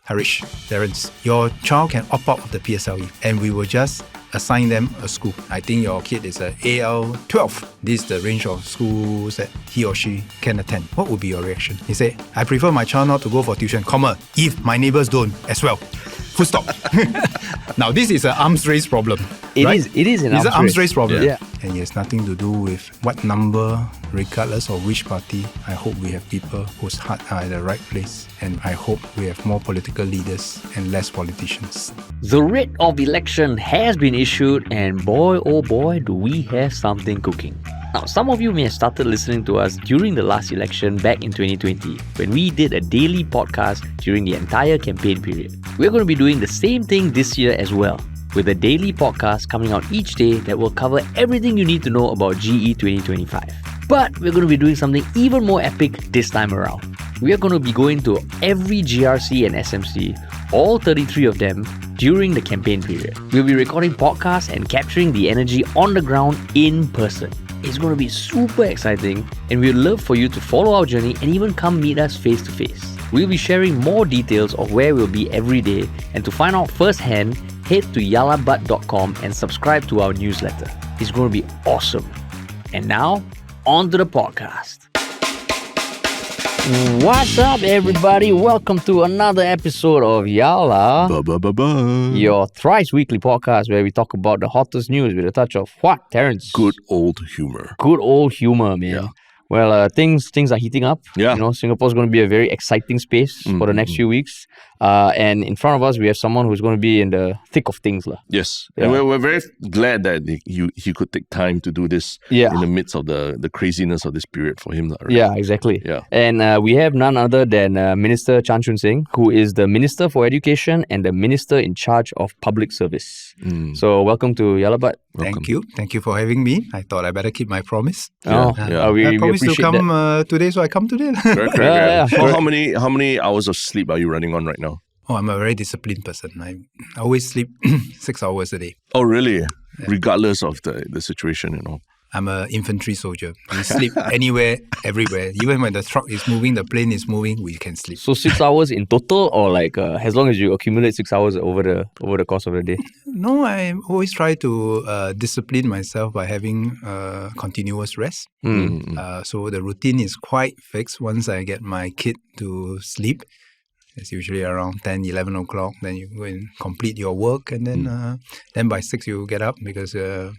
Harish, Terence, your child can opt out of the PSLE and we will just assign them a school. I think your kid is a AL12. This is the range of schools that he or she can attend. What would be your reaction? He say, I prefer my child not to go for tuition, if my neighbors don't as well. Full stop. Now, this is an arms race problem. It right? is an arms race problem. Yeah. And it has nothing to do with what number, regardless of which party. I hope we have people whose heart are at the right place. And I hope we have more political leaders and less politicians. The writ of election has been issued, and boy, oh boy, do we have something cooking. Now, some of you may have started listening to us during the last election back in 2020, when we did a daily podcast during the entire campaign period. We're going to be doing the same thing this year as well, with a daily podcast coming out each day that will cover everything you need to know about GE2025. But we're going to be doing something even more epic this time around. We are going to be going to every GRC and SMC, all 33 of them, during the campaign period. We'll be recording podcasts and capturing the energy on the ground in person. It's going to be super exciting, and we'd love for you to follow our journey and even come meet us face to face. We'll be sharing more details of where we'll be every day, and to find out firsthand, head to yalabat.com and subscribe to our newsletter. It's going to be awesome. And now, on to the podcast. What's up, everybody? Welcome to another episode of Yala, your thrice weekly podcast where we talk about the hottest news with a touch of what, Terence? Good old humor. Good old humor, man. Yeah. Well, things are heating up. Yeah. You know, Singapore's going to be a very exciting space for the next few weeks. And in front of us, we have someone who's going to be in the thick of things. Yes. Yeah. And we're very glad that he could take time to do this in the midst of the craziness of this period for him. Right? Yeah, exactly. Yeah. And we have none other than Minister Chan Chun Sing, who is the Minister for Education and the Minister in charge of Public Service. So welcome to Yalabat. Thank you. Thank you for having me. I thought I better keep my promise. We I promised to come today, so I come today. Correct. So how many hours of sleep are you running on right now? Oh, I'm a very disciplined person. I always sleep 6 hours a day. Oh, really? Yeah. Regardless of the situation, you know. I'm an infantry soldier. We sleep anywhere, everywhere. Even when the truck is moving, the plane is moving, we can sleep. So 6 hours in total, or like as long as you accumulate 6 hours over the course of the day? No, I always try to discipline myself by having continuous rest. So the routine is quite fixed. Once I get my kid to sleep, it's usually around 10, 11 o'clock. Then you go and complete your work. And then by 6, you get up because you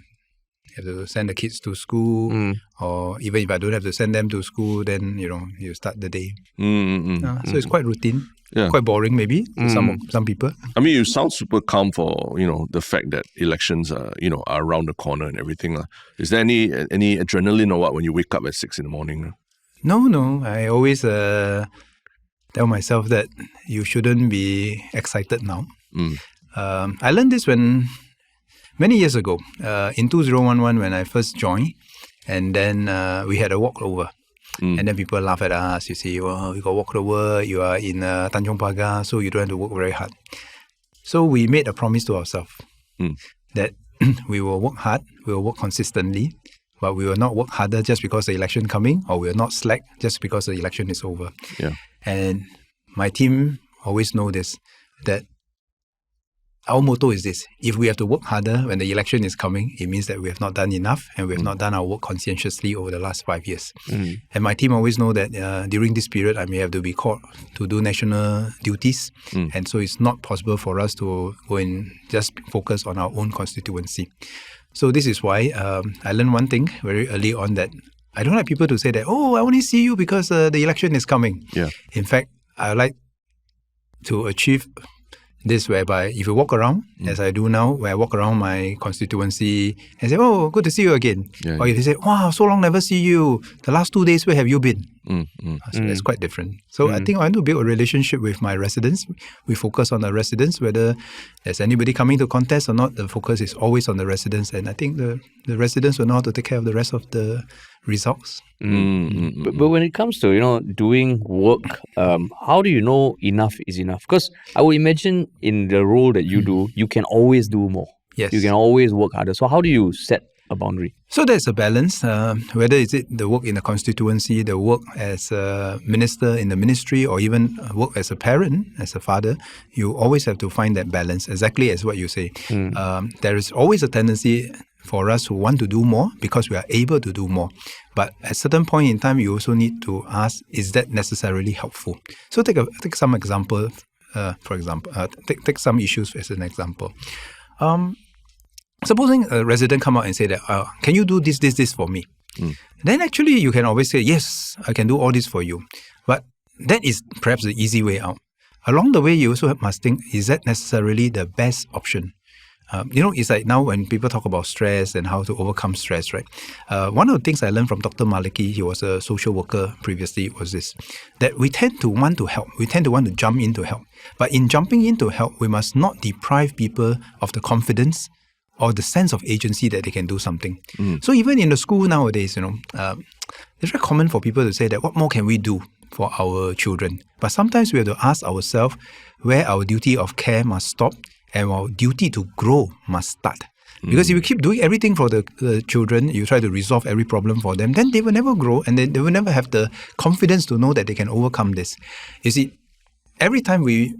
have to send the kids to school. Or even if I don't have to send them to school, then, you start the day. So it's quite routine. Yeah. Quite boring maybe to some people. I mean, you sound super calm for, the fact that elections are around the corner and everything. Is there any adrenaline or what when you wake up at 6 in the morning? No. I always tell myself that you shouldn't be excited now. I learned this many years ago, in 2011 when I first joined, and then we had a walkover. And then people laugh at us. You say, well, you got walkover, you are in Tanjong Pagar, so you don't have to work very hard. So we made a promise to ourselves that we will work hard, we will work consistently, but we will not work harder just because the election coming, or we will not slack just because the election is over. Yeah. And my team always know this, that our motto is this: if we have to work harder when the election is coming, it means that we have not done enough and we have not done our work conscientiously over the last 5 years. And my team always know that during this period, I may have to be called to do national duties. And so it's not possible for us to go and just focus on our own constituency. So this is why I learned one thing very early on, that I don't like people to say that, oh, I only see you because the election is coming. Yeah. In fact, I like to achieve this whereby if you walk around, as I do now, where I walk around my constituency and say, oh, good to see you again. Yeah. Or if they say, wow, so long never see you. The last 2 days, where have you been? So that's quite different. So I think I want to build a relationship with my residents. We focus on the residents, whether there's anybody coming to contest or not, the focus is always on the residents. And I think the residents will know how to take care of the rest of the results. But when it comes to, doing work, how do you know enough is enough? Because I would imagine in the role that you do, you can always do more. Yes. You can always work harder. So how do you set a boundary? So there's a balance, whether it's the work in the constituency, the work as a minister in the ministry, or even work as a parent, as a father. You always have to find that balance, exactly as what you say. There is always a tendency for us who want to do more because we are able to do more. But at a certain point in time, you also need to ask, is that necessarily helpful? So take some example, take some issues as an example. Supposing a resident come out and say that, can you do this for me? Then actually you can always say, yes, I can do all this for you. But that is perhaps the easy way out. Along the way, you also must think, is that necessarily the best option? It's like now when people talk about stress and how to overcome stress, right? One of the things I learned from Dr. Maliki, he was a social worker previously, was this, that we tend to want to help. We tend to want to jump in to help. But in jumping in to help, we must not deprive people of the confidence or the sense of agency that they can do something. So even in the school nowadays, it's very common for people to say that, what more can we do for our children? But sometimes we have to ask ourselves where our duty of care must stop and our duty to grow must start. Because if you keep doing everything for the children, you try to resolve every problem for them, then they will never grow and they will never have the confidence to know that they can overcome this. You see, every time we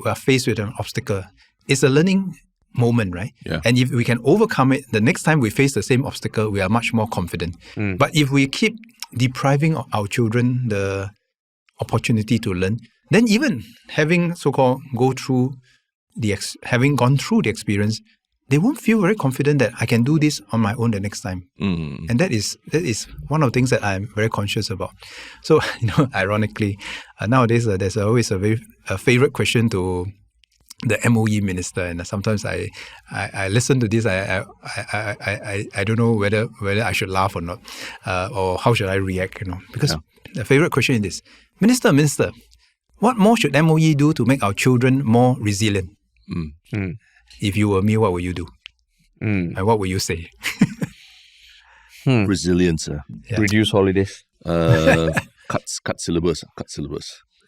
are faced with an obstacle, it's a learning moment, right? Yeah. And if we can overcome it, the next time we face the same obstacle, we are much more confident. But if we keep depriving our children the opportunity to learn, then even having so-called having gone through the experience, they won't feel very confident that I can do this on my own the next time. And that is one of the things that I'm very conscious about. So, ironically, nowadays there's always a favorite question to the MOE minister, and sometimes I listen to this. I don't know whether I should laugh or not, or how should I react. Because the favorite question is this: Minister, what more should MOE do to make our children more resilient? If you were me, what would you do? And what would you say? Resilience. Reduce holidays. Cut syllabus.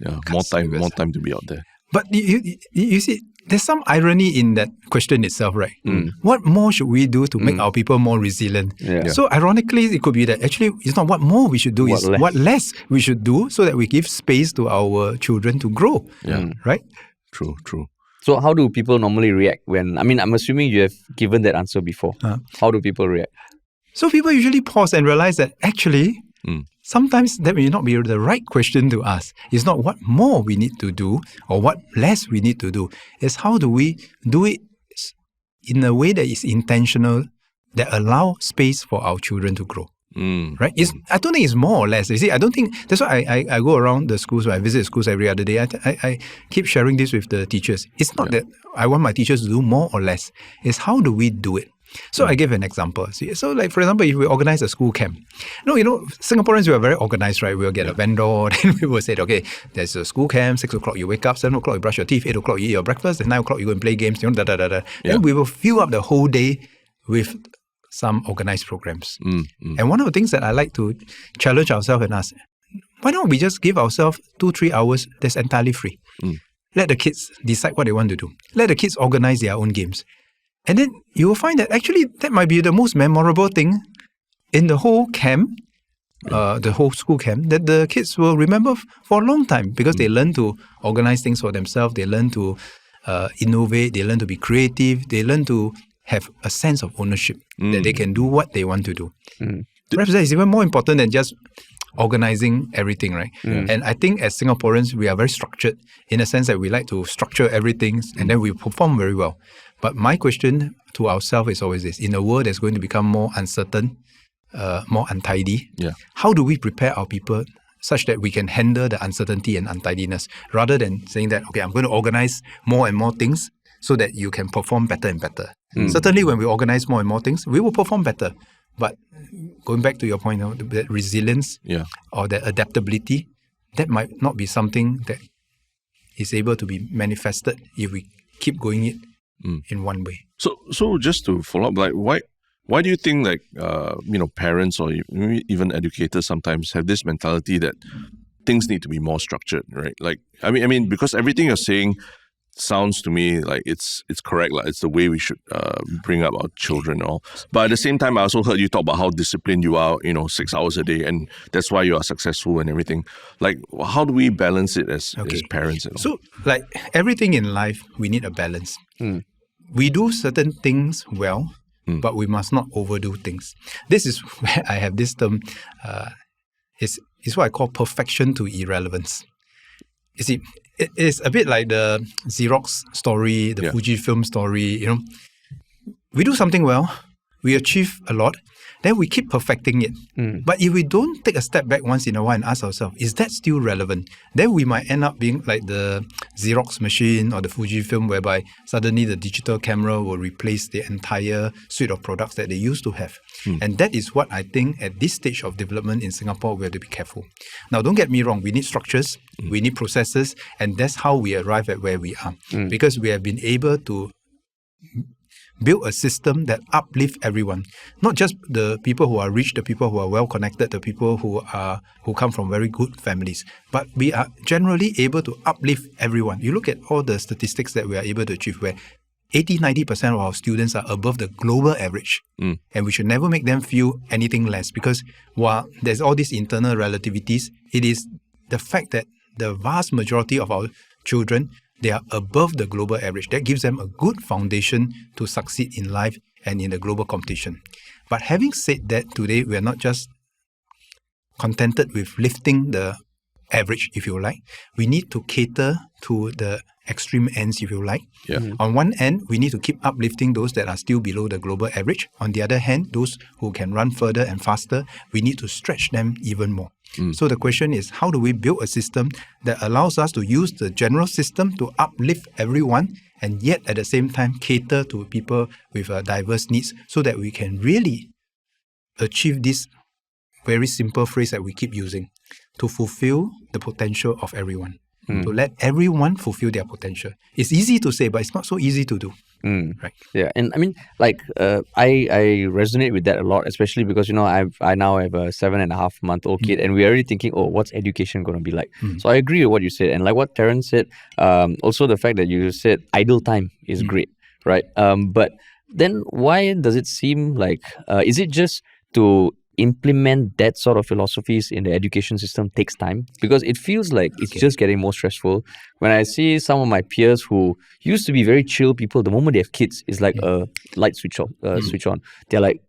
Yeah, more time to be out there. But you see, there's some irony in that question itself, right? What more should we do to make our people more resilient? Yeah. So ironically, it could be that actually it's not what more we should do, it's what less we should do so that we give space to our children to grow. Right? True. So how do people normally react when, I'm assuming you have given that answer before. How do people react? So people usually pause and realize that actually, sometimes that may not be the right question to ask. It's not what more we need to do or what less we need to do. It's how do we do it in a way that is intentional, that allow space for our children to grow. Right? I don't think it's more or less. You see, I don't think, that's why I go around the schools, I visit schools every other day. I keep sharing this with the teachers. It's not that I want my teachers to do more or less. It's how do we do it? So I give an example. So like, for example, if we organize a school camp, Singaporeans, we are very organized, right? We'll get a vendor, then we will say, okay, there's a school camp, 6 o'clock you wake up, 7 o'clock you brush your teeth, 8 o'clock you eat your breakfast, and 9 o'clock you go and play games, Then we will fill up the whole day with some organized programs. And one of the things that I like to challenge ourselves and ask, why don't we just give ourselves 2-3 hours that's entirely free? Let the kids decide what they want to do. Let the kids organize their own games. And then you will find that actually that might be the most memorable thing in the whole camp, the whole school camp, that the kids will remember for a long time because they learn to organize things for themselves, they learn to innovate, they learn to be creative, they learn to have a sense of ownership, that they can do what they want to do. Perhaps that is even more important than just organizing everything, right? And I think as Singaporeans, we are very structured in a sense that we like to structure everything and then we perform very well. But my question to ourselves is always this: in a world that's going to become more uncertain, more untidy, how do we prepare our people such that we can handle the uncertainty and untidiness, rather than saying that, okay, I'm going to organize more and more things so that you can perform better and better. Certainly when we organize more and more things, we will perform better. But going back to your point, that resilience or that adaptability, that might not be something that is able to be manifested if we keep going it in one way. So just to follow up, like why do you think parents or even educators sometimes have this mentality that things need to be more structured, right? Like I mean because everything you're saying sounds to me like it's correct. Like it's the way we should bring up our children and all. But at the same time, I also heard you talk about how disciplined you are, 6 hours a day, and that's why you are successful and everything. Like, how do we balance it as parents and all? So, like everything in life, we need a balance. We do certain things well, but we must not overdo things. This is where I have this term, it's what I call perfection to irrelevance. You see, it's a bit like the Xerox story, the Fujifilm story, We do something well, we achieve a lot, then we keep perfecting it. But if we don't take a step back once in a while and ask ourselves, is that still relevant? Then we might end up being like the Xerox machine or the Fujifilm, whereby suddenly the digital camera will replace the entire suite of products that they used to have. And that is what I think at this stage of development in Singapore, we have to be careful. Now, don't get me wrong, we need structures, we need processes, and that's how we arrive at where we are. Because we have been able to build a system that uplifts everyone, not just the people who are rich, the people who are well connected, the people who come from very good families, but we are generally able to uplift everyone. You look at all the statistics that we are able to achieve, where 80-90% of our students are above the global average, and we should never make them feel anything less, because while there's all these internal relativities, it is the fact that the vast majority of our children, they are above the global average. That gives them a good foundation to succeed in life and in the global competition. But having said that, today we are not just contented with lifting the average, if you like. We need to cater to the extreme ends, if you like. On one end, we need to keep uplifting those that are still below the global average. On the other hand, those who can run further and faster, we need to stretch them even more. So the question is, how do we build a system that allows us to use the general system to uplift everyone, and yet at the same time cater to people with diverse needs, so that we can really achieve this very simple phrase that we keep using, to fulfill the potential of everyone, to let everyone fulfill their potential. It's easy to say, but it's not so easy to do. Right. Yeah, and I mean, like, I resonate with that a lot, especially because I now have a 7.5-month-old kid, and we're already thinking, what's education going to be like? So I agree with what you said, and like what Terence said, also the fact that you said idle time is great, right? But then why does it seem like is it just to implement that sort of philosophies in the education system takes time? Because it feels like it's just getting more stressful. When I see some of my peers who used to be very chill people, the moment they have kids, it's like a light switch on. They're like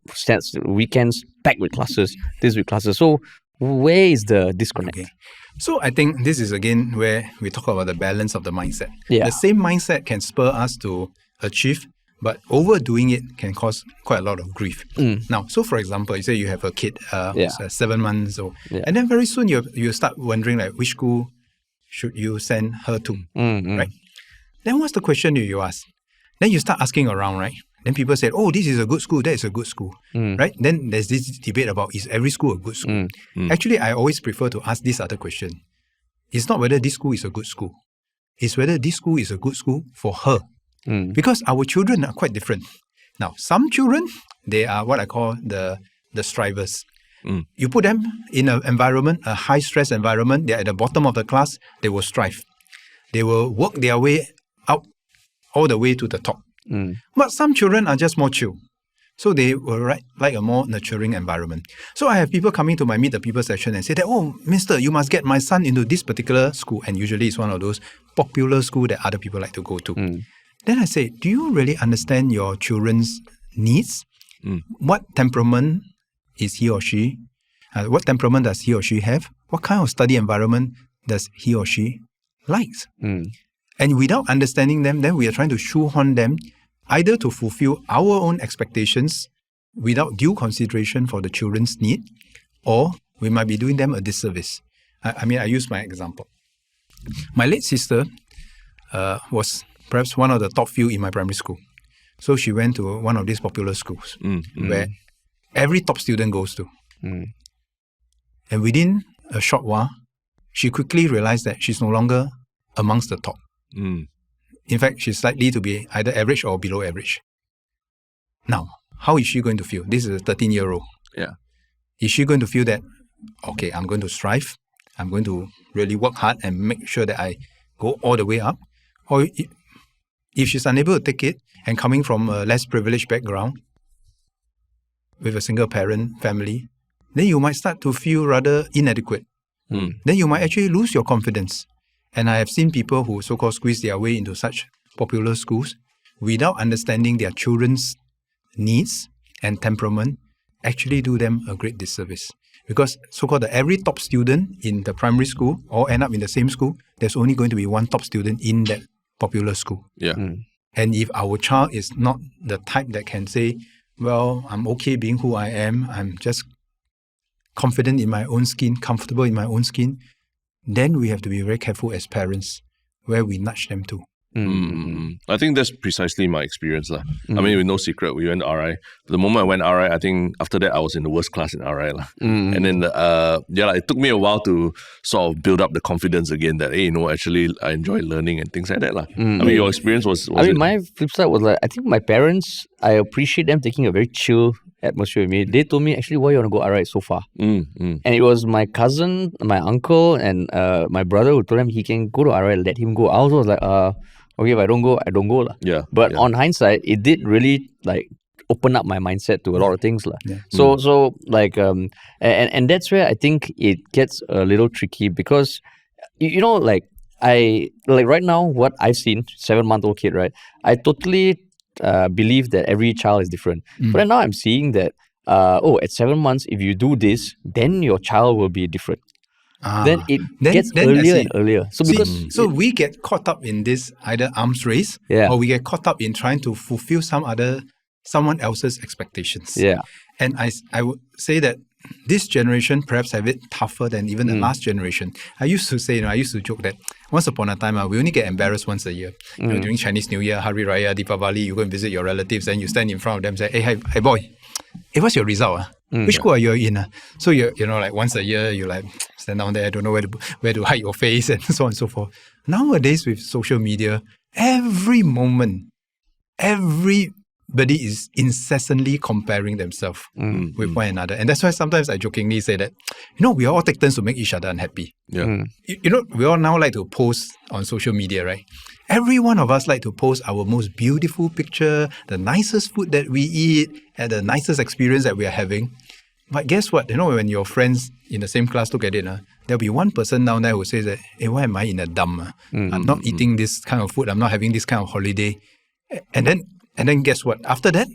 weekends packed with classes, this with classes. So where is the disconnect? So I think this is again where we talk about the balance of the mindset. Yeah. The same mindset can spur us to achieve, but overdoing it can cause quite a lot of grief. Now, so for example, you say you have a kid who's 7 months old, and then very soon you start wondering, like, which school should you send her to, right? Then what's the question you ask? Then you start asking around, right? Then people say, this is a good school, that is a good school, right? Then there's this debate about, is every school a good school? Actually, I always prefer to ask this other question. It's not whether this school is a good school. It's whether this school is a good school for her. Because our children are quite different. Now, some children, they are what I call the strivers. You put them in an environment, a high-stress environment, they're at the bottom of the class, they will strive. They will work their way out all the way to the top. But some children are just more chill. So they will like a more nurturing environment. So I have people coming to my Meet the People session and say that, mister, you must get my son into this particular school. And usually it's one of those popular schools that other people like to go to. Then I say, do you really understand your children's needs? What temperament is he or she? What temperament does he or she have? What kind of study environment does he or she likes? And without understanding them, then we are trying to shoehorn them either to fulfill our own expectations without due consideration for the children's need, or we might be doing them a disservice. I use my example. My late sister was perhaps one of the top few in my primary school. So she went to one of these popular schools where every top student goes to. And within a short while, she quickly realized that she's no longer amongst the top. In fact, she's likely to be either average or below average. Now, how is she going to feel? This is a 13-year-old. Yeah. Is she going to feel that, okay, I'm going to strive, I'm going to really work hard and make sure that I go all the way up? Or if she's unable to take it and coming from a less privileged background with a single parent family, then you might start to feel rather inadequate. Then you might actually lose your confidence. And I have seen people who so-called squeeze their way into such popular schools without understanding their children's needs and temperament actually do them a great disservice. Because so-called every top student in the primary school all end up in the same school, there's only going to be one top student in that popular school. Yeah. And if our child is not the type that can say, well, I'm okay being who I am, I'm just confident in my own skin, comfortable in my own skin, then we have to be very careful as parents where we nudge them to. I think that's precisely my experience. I mean, with no secret, we went RI. The moment I went RI, I think after that, I was in the worst class in RI. And then, it took me a while to sort of build up the confidence again that, hey, actually, I enjoy learning and things like that. I mean, your experience was my flip side was like, I think my parents, I appreciate them taking a very chill atmosphere with me. They told me, actually, why you want to go RI so far? And it was my cousin, my uncle, and my brother who told him he can go to RI, let him go. I also was like, okay, if I don't go, I don't go. But on hindsight, it did really like open up my mindset to a lot of things. So like, and that's where I think it gets a little tricky because, like right now, what I've seen, 7-month-old kid, right? I totally believe that every child is different. But then now I'm seeing that, at 7 months, if you do this, then your child will be different. Then it gets earlier and earlier. So we get caught up in this either arms race or we get caught up in trying to fulfill someone else's expectations. And I would say that this generation perhaps have it tougher than even the last generation. I used to say, I used to joke that once upon a time, we only get embarrassed once a year. During Chinese New Year, Hari Raya, Deepavali, you go and visit your relatives and you stand in front of them and say, hey boy, what's your result? Which school are you in? So you're like once a year, you like stand down there, don't know where to hide your face and so on and so forth. Nowadays with social media, every moment, everybody is incessantly comparing themselves with one another. And that's why sometimes I jokingly say that, we all take turns to make each other unhappy. We all now like to post on social media, right? Every one of us like to post our most beautiful picture, the nicest food that we eat, and the nicest experience that we are having. But guess what? When your friends in the same class look at it, there'll be one person down there who says that, hey, why am I in a dump? I'm not eating this kind of food. I'm not having this kind of holiday. And then guess what? After that,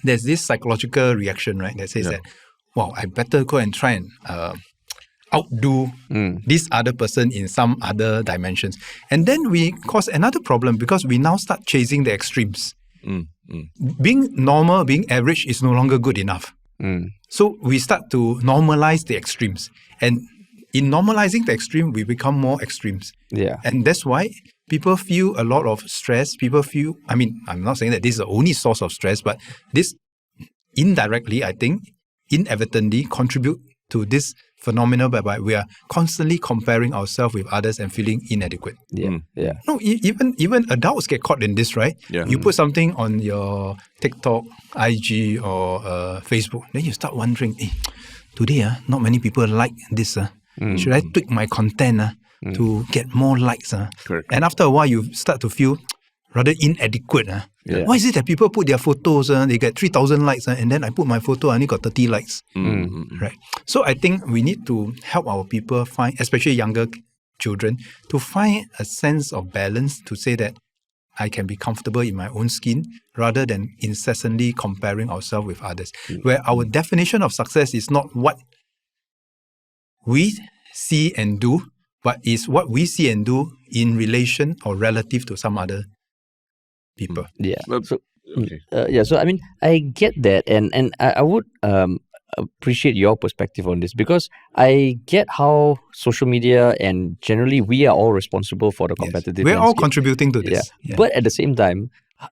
there's this psychological reaction, right? That says that, wow, I better go and try and outdo this other person in some other dimensions. And then we cause another problem because we now start chasing the extremes. Being normal, being average is no longer good enough. So we start to normalize the extremes. And in normalizing the extreme, we become more extremes. And that's why people feel a lot of stress. People feel, I'm not saying that this is the only source of stress, but this indirectly, I think, inadvertently contribute to this phenomenon whereby we are constantly comparing ourselves with others and feeling inadequate. No, even adults get caught in this, right? You put something on your TikTok, IG, or Facebook, then you start wondering, today, not many people like this. Should I tweak my content to get more likes? And after a while, you start to feel rather inadequate. Why is it that people put their photos, they get 3,000 likes, and then I put my photo, I only got 30 likes? Right. So I think we need to help our people find, especially younger children, to find a sense of balance to say that I can be comfortable in my own skin rather than incessantly comparing ourselves with others. Where our definition of success is not what we see and do, but is what we see and do in relation or relative to some other people. So I get that, and I would appreciate your perspective on this because I get how social media and generally we are all responsible for the competitive We're all landscape. contributing to this. But at the same time,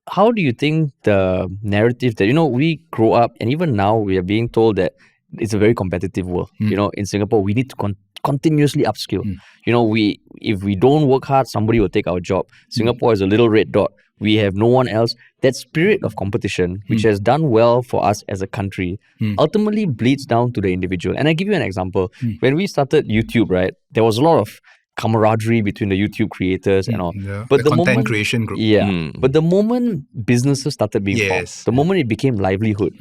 how do you think the narrative that we grow up and even now we are being told that it's a very competitive world. In Singapore we need to continuously upskill. If we don't work hard, somebody will take our job. Singapore is a little red dot. We have no one else. That spirit of competition, which has done well for us as a country, ultimately bleeds down to the individual. And I give you an example. When we started YouTube, right, there was a lot of camaraderie between the YouTube creators and all. But the content creation group. Yeah. But the moment businesses started being formed, the moment it became livelihood,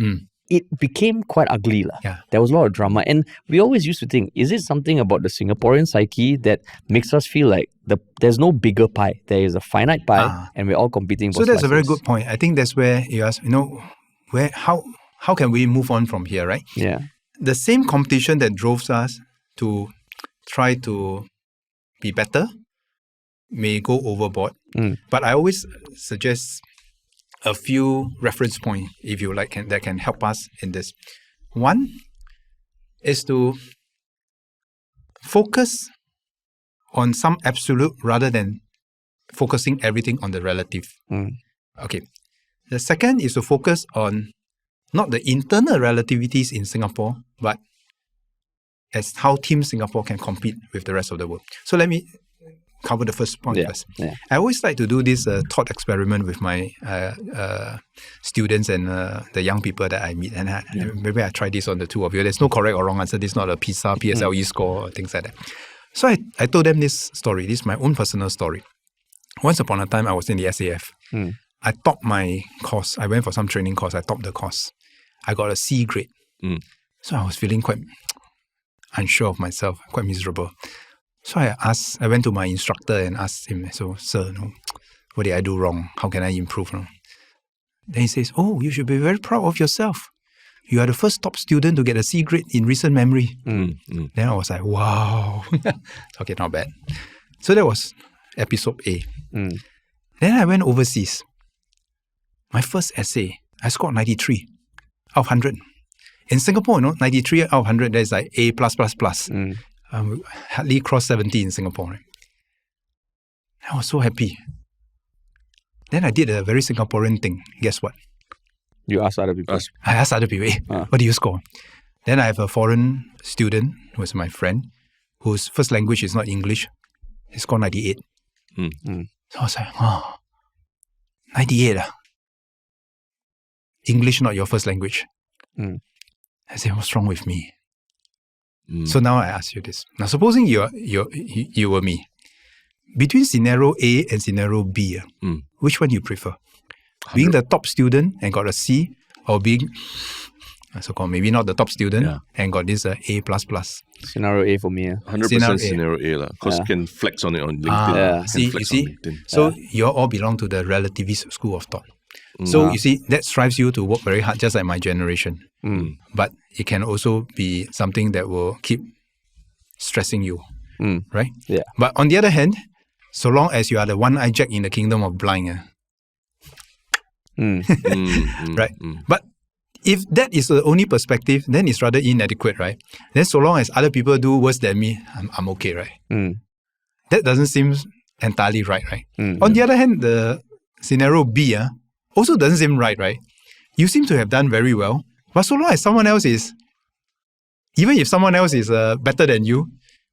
it became quite ugly. Yeah. There was a lot of drama. And we always used to think, is it something about the Singaporean psyche that makes us feel like there's no bigger pie? There is a finite pie and we're all competing for So that's slices. a very good point. I think that's where you ask, how can we move on from here, right? Yeah. The same competition that drove us to try to be better may go overboard. But I always suggest a few reference points, if you like, that can help us in this. One is to focus on some absolute rather than focusing everything on the relative. Okay. The second is to focus on not the internal relativities in Singapore, but as how Team Singapore can compete with the rest of the world. So let me cover the first point first. Yeah. I always like to do this thought experiment with my students and the young people that I meet. And maybe I try this on the two of you. There's no correct or wrong answer. This is not a PISA, PSLE score or things like that. So I told them this story. This is my own personal story. Once upon a time, I was in the SAF. I topped my course. I went for some training course. I topped the course. I got a C grade. So I was feeling quite unsure of myself, quite miserable. So I went to my instructor and asked him, so, sir, what did I do wrong? How can I improve? Then he says, oh, you should be very proud of yourself. You are the first top student to get a C grade in recent memory. Then I was like, wow. Okay, not bad. So that was episode A. Then I went overseas. My first essay, I scored 93 out of 100. In Singapore, 93 out of 100, that's like A+++. Hardly crossed 70 in Singapore. Right? I was so happy. Then I did a very Singaporean thing. Guess what? You asked other people. I asked other people, what do you score? Then I have a foreign student who is my friend, whose first language is not English. He scored 98. So I was like, 98 English not your first language. I said, what's wrong with me? So now I ask you this. Now, supposing you were me. Between scenario A and scenario B, which one you prefer? 100. Being the top student and got a C, or being so-called maybe not the top student and got this A++? Scenario A for me. 100% scenario A, because you can flex on it on LinkedIn. You see? So you all belong to the relativist school of thought. So you see, that strives you to work very hard, just like my generation. But it can also be something that will keep stressing you, right? Yeah. But on the other hand, so long as you are the one-eyed Jack in the kingdom of blind, right? But if that is the only perspective, then it's rather inadequate, right? Then so long as other people do worse than me, I'm okay, right? That doesn't seem entirely right? On the other hand, the scenario B also doesn't seem right? You seem to have done very well, but so long as someone else is, even if someone else is better than you,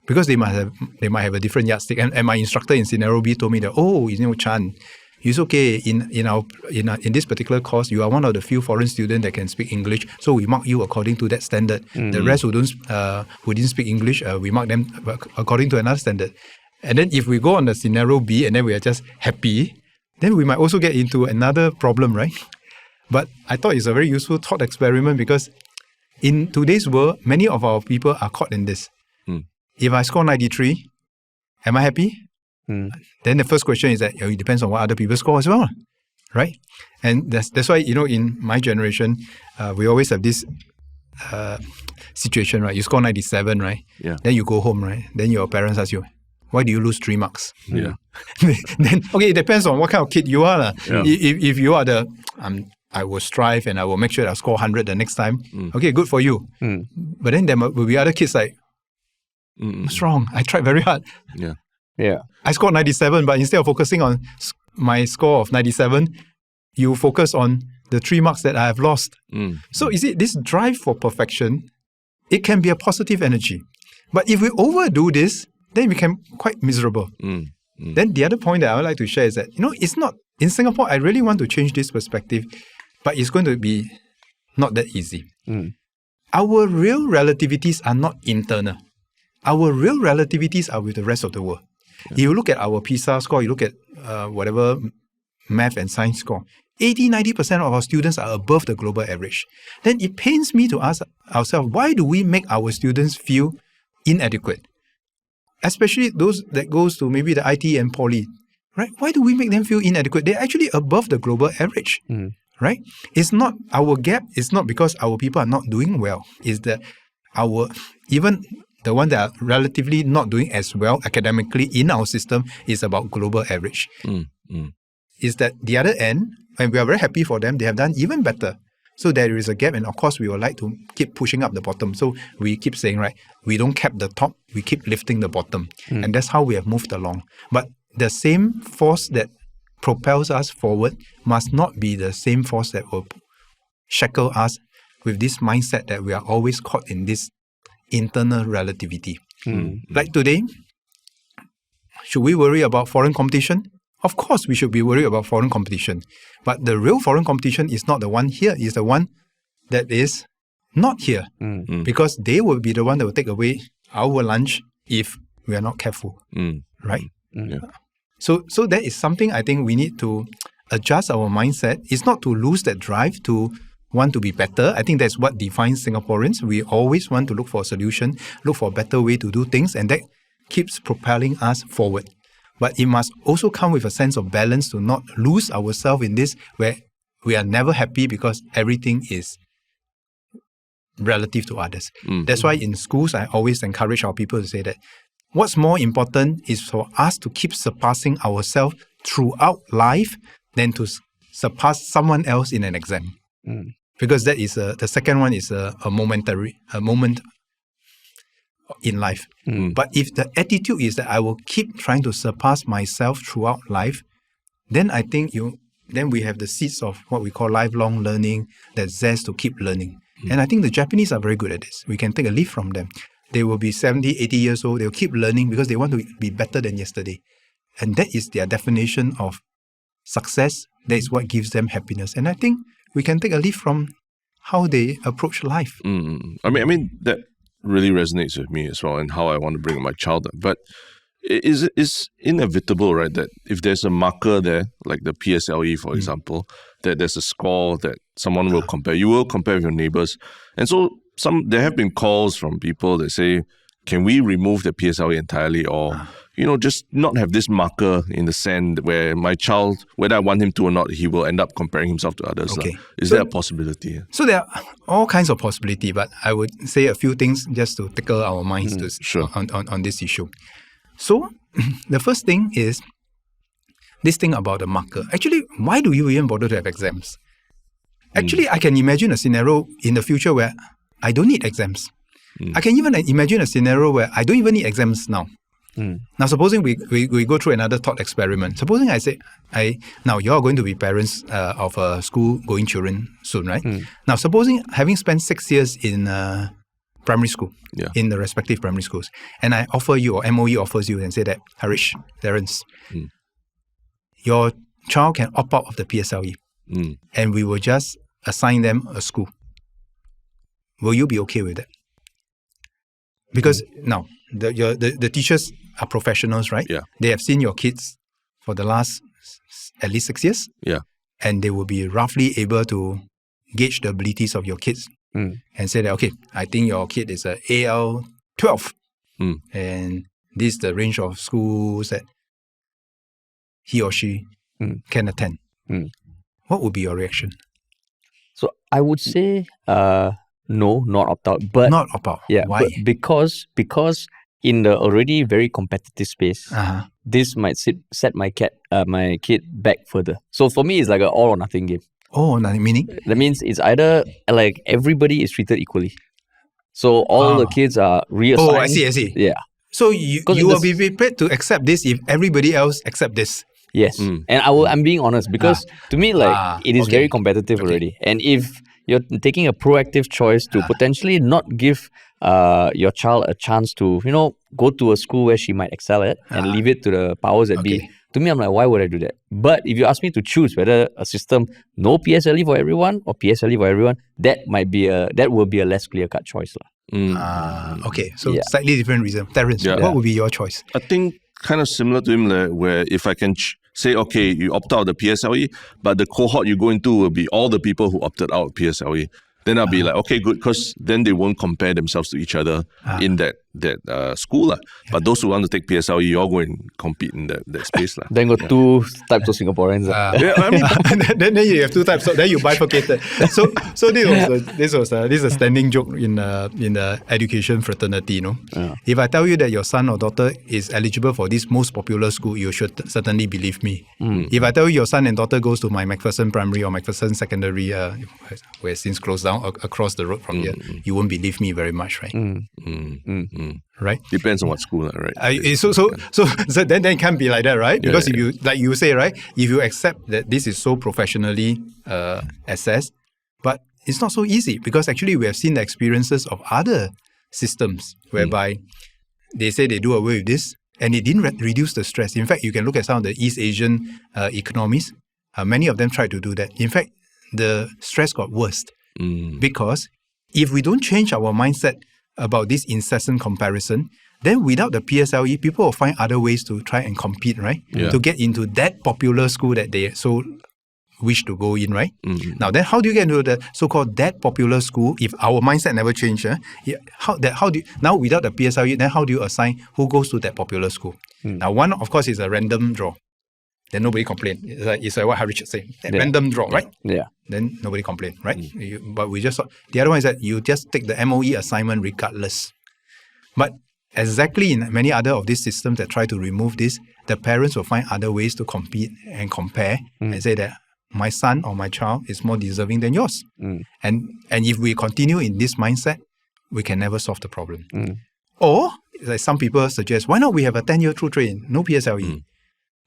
because they might have a different yardstick. And my instructor in scenario B told me that, Chan, it's okay. In this particular course, you are one of the few foreign students that can speak English, so we mark you according to that standard. The rest who didn't speak English, we mark them according to another standard. And then if we go on the scenario B and then we are just happy, then we might also get into another problem, right? But I thought it's a very useful thought experiment because in today's world, many of our people are caught in this. If I score 93, am I happy? Then the first question is that it depends on what other people score as well, right? And that's why, in my generation, we always have this situation, right? You score 97, right? Yeah. Then you go home, right? Then your parents ask you, why do you lose 3 marks? Yeah. Then, okay, it depends on what kind of kid you are. Yeah. If you are I will strive and I will make sure I score 100 the next time. Okay, good for you. But then there will be other kids like, what's wrong? I tried very hard. Yeah. I scored 97, but instead of focusing on my score of 97, you focus on the 3 marks that I have lost. So you see, this drive for perfection, it can be a positive energy. But if we overdo this, then we become quite miserable. Then the other point that I would like to share is that, it's not, in Singapore, I really want to change this perspective, but it's going to be not that easy. Our real relativities are not internal. Our real relativities are with the rest of the world. You look at our PISA score, you look at whatever math and science score, 80-90% of our students are above the global average. Then it pains me to ask ourselves, why do we make our students feel inadequate? Especially those that goes to maybe the IT and poly, right? Why do we make them feel inadequate? They're actually above the global average, right? It's not, our gap is not because our people are not doing well. It's that even the one that are relatively not doing as well academically in our system is about global average. Is that the other end, and we are very happy for them, they have done even better. So there is a gap, and of course we would like to keep pushing up the bottom. So we keep saying, right, we don't cap the top, we keep lifting the bottom. And that's how we have moved along. But the same force that propels us forward must not be the same force that will shackle us with this mindset that we are always caught in this internal relativity. Like today, should we worry about foreign competition? Of course, we should be worried about foreign competition. But the real foreign competition is not the one here, it's the one that is not here. Because they will be the one that will take away our lunch if we are not careful. Right? So that is something I think we need to adjust our mindset. It's not to lose that drive to want to be better. I think that's what defines Singaporeans. We always want to look for a solution, look for a better way to do things, and that keeps propelling us forward. But it must also come with a sense of balance to not lose ourselves in this where we are never happy because everything is relative to others. That's why in schools, I always encourage our people to say that what's more important is for us to keep surpassing ourselves throughout life than to surpass someone else in an exam. Because that is the second one is a moment in life. But if the attitude is that I will keep trying to surpass myself throughout life, then I think then we have the seeds of what we call lifelong learning, that zest to keep learning. And I think the Japanese are very good at this. We can take a leaf from them. They will be 70, 80 years old. They'll keep learning because they want to be better than yesterday. And that is their definition of success. That is what gives them happiness. And I think we can take a leaf from how they approach life. I mean that really resonates with me as well, and how I want to bring up my child up. But it's inevitable, right, that if there's a marker there, like the PSLE, for example, that there's a score that someone will compare. You will compare with your neighbors. And so there have been calls from people that say, can we remove the PSLE entirely, or just not have this marker in the sand where my child, whether I want him to or not, he will end up comparing himself to others. Okay. Is there a possibility? So there are all kinds of possibility, but I would say a few things just to tickle our minds on this issue. So the first thing is this thing about the marker. Actually, why do you even bother to have exams? Actually, I can imagine a scenario in the future where I don't need exams. I can even imagine a scenario where I don't even need exams now. Now, supposing we go through another thought experiment. Supposing I say, now you're going to be parents of school-going children soon, right? Now, supposing having spent 6 years in primary school, in the respective primary schools, and I offer you, or MOE offers you, and say that, Harish, Terence, your child can opt out of the PSLE, and we will just assign them a school. Will you be okay with that? Because now, the teachers are professionals, right? Yeah. They have seen your kids for the last at least 6 years. Yeah. And they will be roughly able to gauge the abilities of your kids and say that, okay, I think your kid is a AL 12. And this is the range of schools that he or she can attend. What would be your reaction? So I would say no, not opt out. But not opt out. Yeah. Why? Because in the already very competitive space, this might set my kid back further. So for me, it's like an all or nothing game. Oh, meaning? That means it's either like everybody is treated equally. So all the kids are reassigned. Oh, I see. Yeah. So you will be prepared to accept this if everybody else accept this. Yes. And I'm being honest because to me, it is very competitive already. And if you're taking a proactive choice to potentially not give your child a chance to, go to a school where she might excel at and leave it to the powers that be. To me, I'm like, why would I do that? But if you ask me to choose whether a system, no PSLE for everyone or PSLE for everyone, that will be a less clear-cut choice. Okay, so slightly different reason. Terence, what would be your choice? I think kind of similar to him, where if I can say, okay, you opt out of the PSLE, but the cohort you go into will be all the people who opted out of PSLE. Then I'll be like, okay, good, because then they won't compare themselves to each other in that school. Yeah. But those who want to take PSLE, you all go and compete in that space. Then got two types of Singaporeans. Yeah, I mean, then you have two types. So then you bifurcated. So this was a standing joke in the education fraternity. Yeah. If I tell you that your son or daughter is eligible for this most popular school, you should certainly believe me. If I tell you your son and daughter goes to my MacPherson Primary or MacPherson Secondary, where since closed down across the road from here, you won't believe me very much, right? Right? Depends on what school, right? So then it can't be like that, right? Because if you, like you say, right, if you accept that this is so professionally assessed, but it's not so easy, because actually we have seen the experiences of other systems whereby they say they do away with this and it didn't reduce the stress. In fact, you can look at some of the East Asian economies. Many of them tried to do that. In fact, the stress got worse because if we don't change our mindset about this incessant comparison, then without the PSLE, people will find other ways to try and compete, right? Yeah. To get into that popular school that they so wish to go in, right? Now, then how do you get into the so-called that popular school if our mindset never changed? How do you, now without the PSLE, then how do you assign who goes to that popular school? Now, one, of course, is a random draw. Then nobody complain. It's like what Harry should say. Random draw, right? Yeah. Then nobody complain, right? But we just thought, the other one is that you just take the MOE assignment regardless. But exactly in many other of these systems that try to remove this, the parents will find other ways to compete and compare and say that my son or my child is more deserving than yours. And if we continue in this mindset, we can never solve the problem. Or, like some people suggest, why not we have a 10-year through train, no PSLE?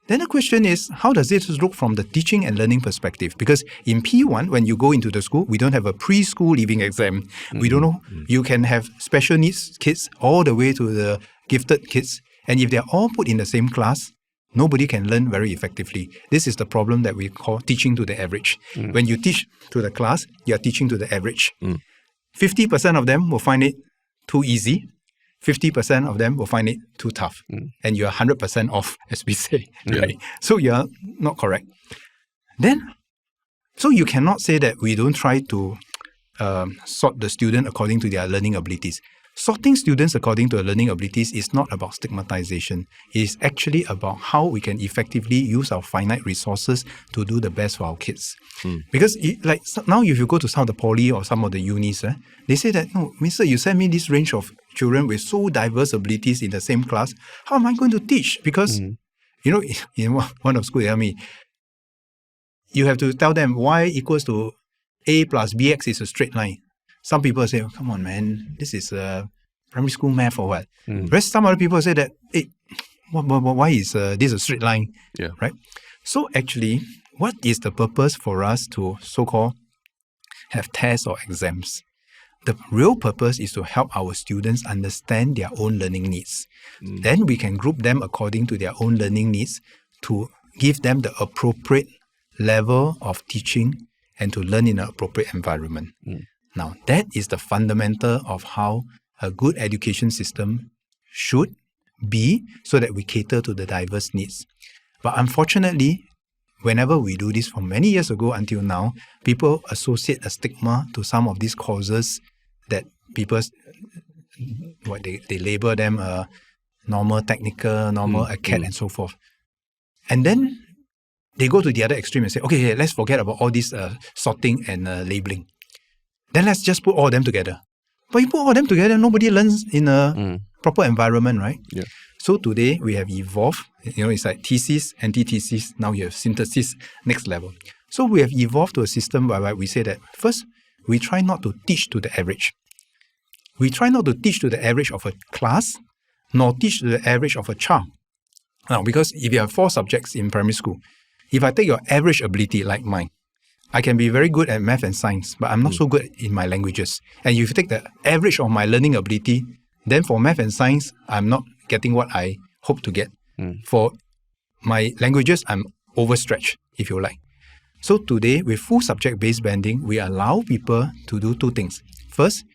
Then the question is, how does it look from the teaching and learning perspective? Because in P1, when you go into the school, we don't have a preschool leaving exam. We don't know. You can have special needs kids all the way to the gifted kids. And if they're all put in the same class, nobody can learn very effectively. This is the problem that we call teaching to the average. When you teach to the class, you're teaching to the average. 50% of them will find it too easy. 50% of them will find it too tough. And you're 100% off, as we say. Right? So you're not correct. Then, so you cannot say that we don't try to sort the student according to their learning abilities. Sorting students according to their learning abilities is not about stigmatization. It is actually about how we can effectively use our finite resources to do the best for our kids. Because like now if you go to some of the poly or some of the unis, they say that, no, mister, you send me this range of children with so diverse abilities in the same class, how am I going to teach? Because, you know, in one of school, you have to tell them y equals to a plus bx is a straight line. Some people say, oh, come on, man, this is primary school math or what? Whereas some other people say that, hey, why is this a straight line? Yeah. Right? So actually, what is the purpose for us to so-called have tests or exams? The real purpose is to help our students understand their own learning needs. Then we can group them according to their own learning needs to give them the appropriate level of teaching and to learn in an appropriate environment. Now, that is the fundamental of how a good education system should be so that we cater to the diverse needs. But unfortunately, whenever we do this from many years ago until now, people associate a stigma to some of these causes that people, they label them normal technical, normal acad, and so forth. And then they go to the other extreme and say, okay, let's forget about all this sorting and labeling. Then let's just put all of them together. But you put all of them together, nobody learns in a proper environment, right? Yeah. So today we have evolved. It's like thesis, antithesis. Now you have synthesis, next level. So we have evolved to a system where we say that first, we try not to teach to the average. We try not to teach to the average of a class, nor teach to the average of a child. Now, because if you have 4 subjects in primary school, if I take your average ability like mine, I can be very good at math and science, but I'm not so good in my languages. And if you take the average of my learning ability, then for math and science, I'm not getting what I hope to get. For my languages, I'm overstretched, if you like. So today, with full subject-based banding, we allow people to do 2 things. First,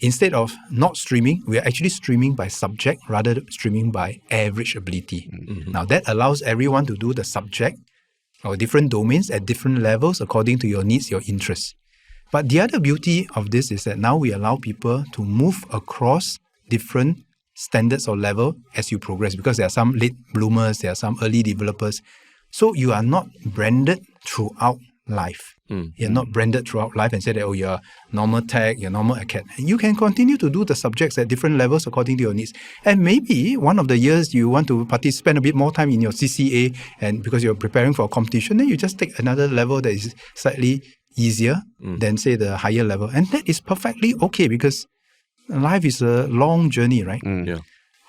instead of not streaming, we are actually streaming by subject rather than streaming by average ability. Now, that allows everyone to do the subject or different domains at different levels according to your needs, your interests. But the other beauty of this is that now we allow people to move across different standards or level as you progress, because there are some late bloomers, there are some early developers. So you are not branded throughout life. You're not branded throughout life and say that, oh, you're normal tech, you're normal acad. You can continue to do the subjects at different levels according to your needs. And maybe one of the years you want to spend a bit more time in your CCA, and because you're preparing for a competition, then you just take another level that is slightly easier than, say, the higher level. And that is perfectly okay, because life is a long journey, right? Yeah.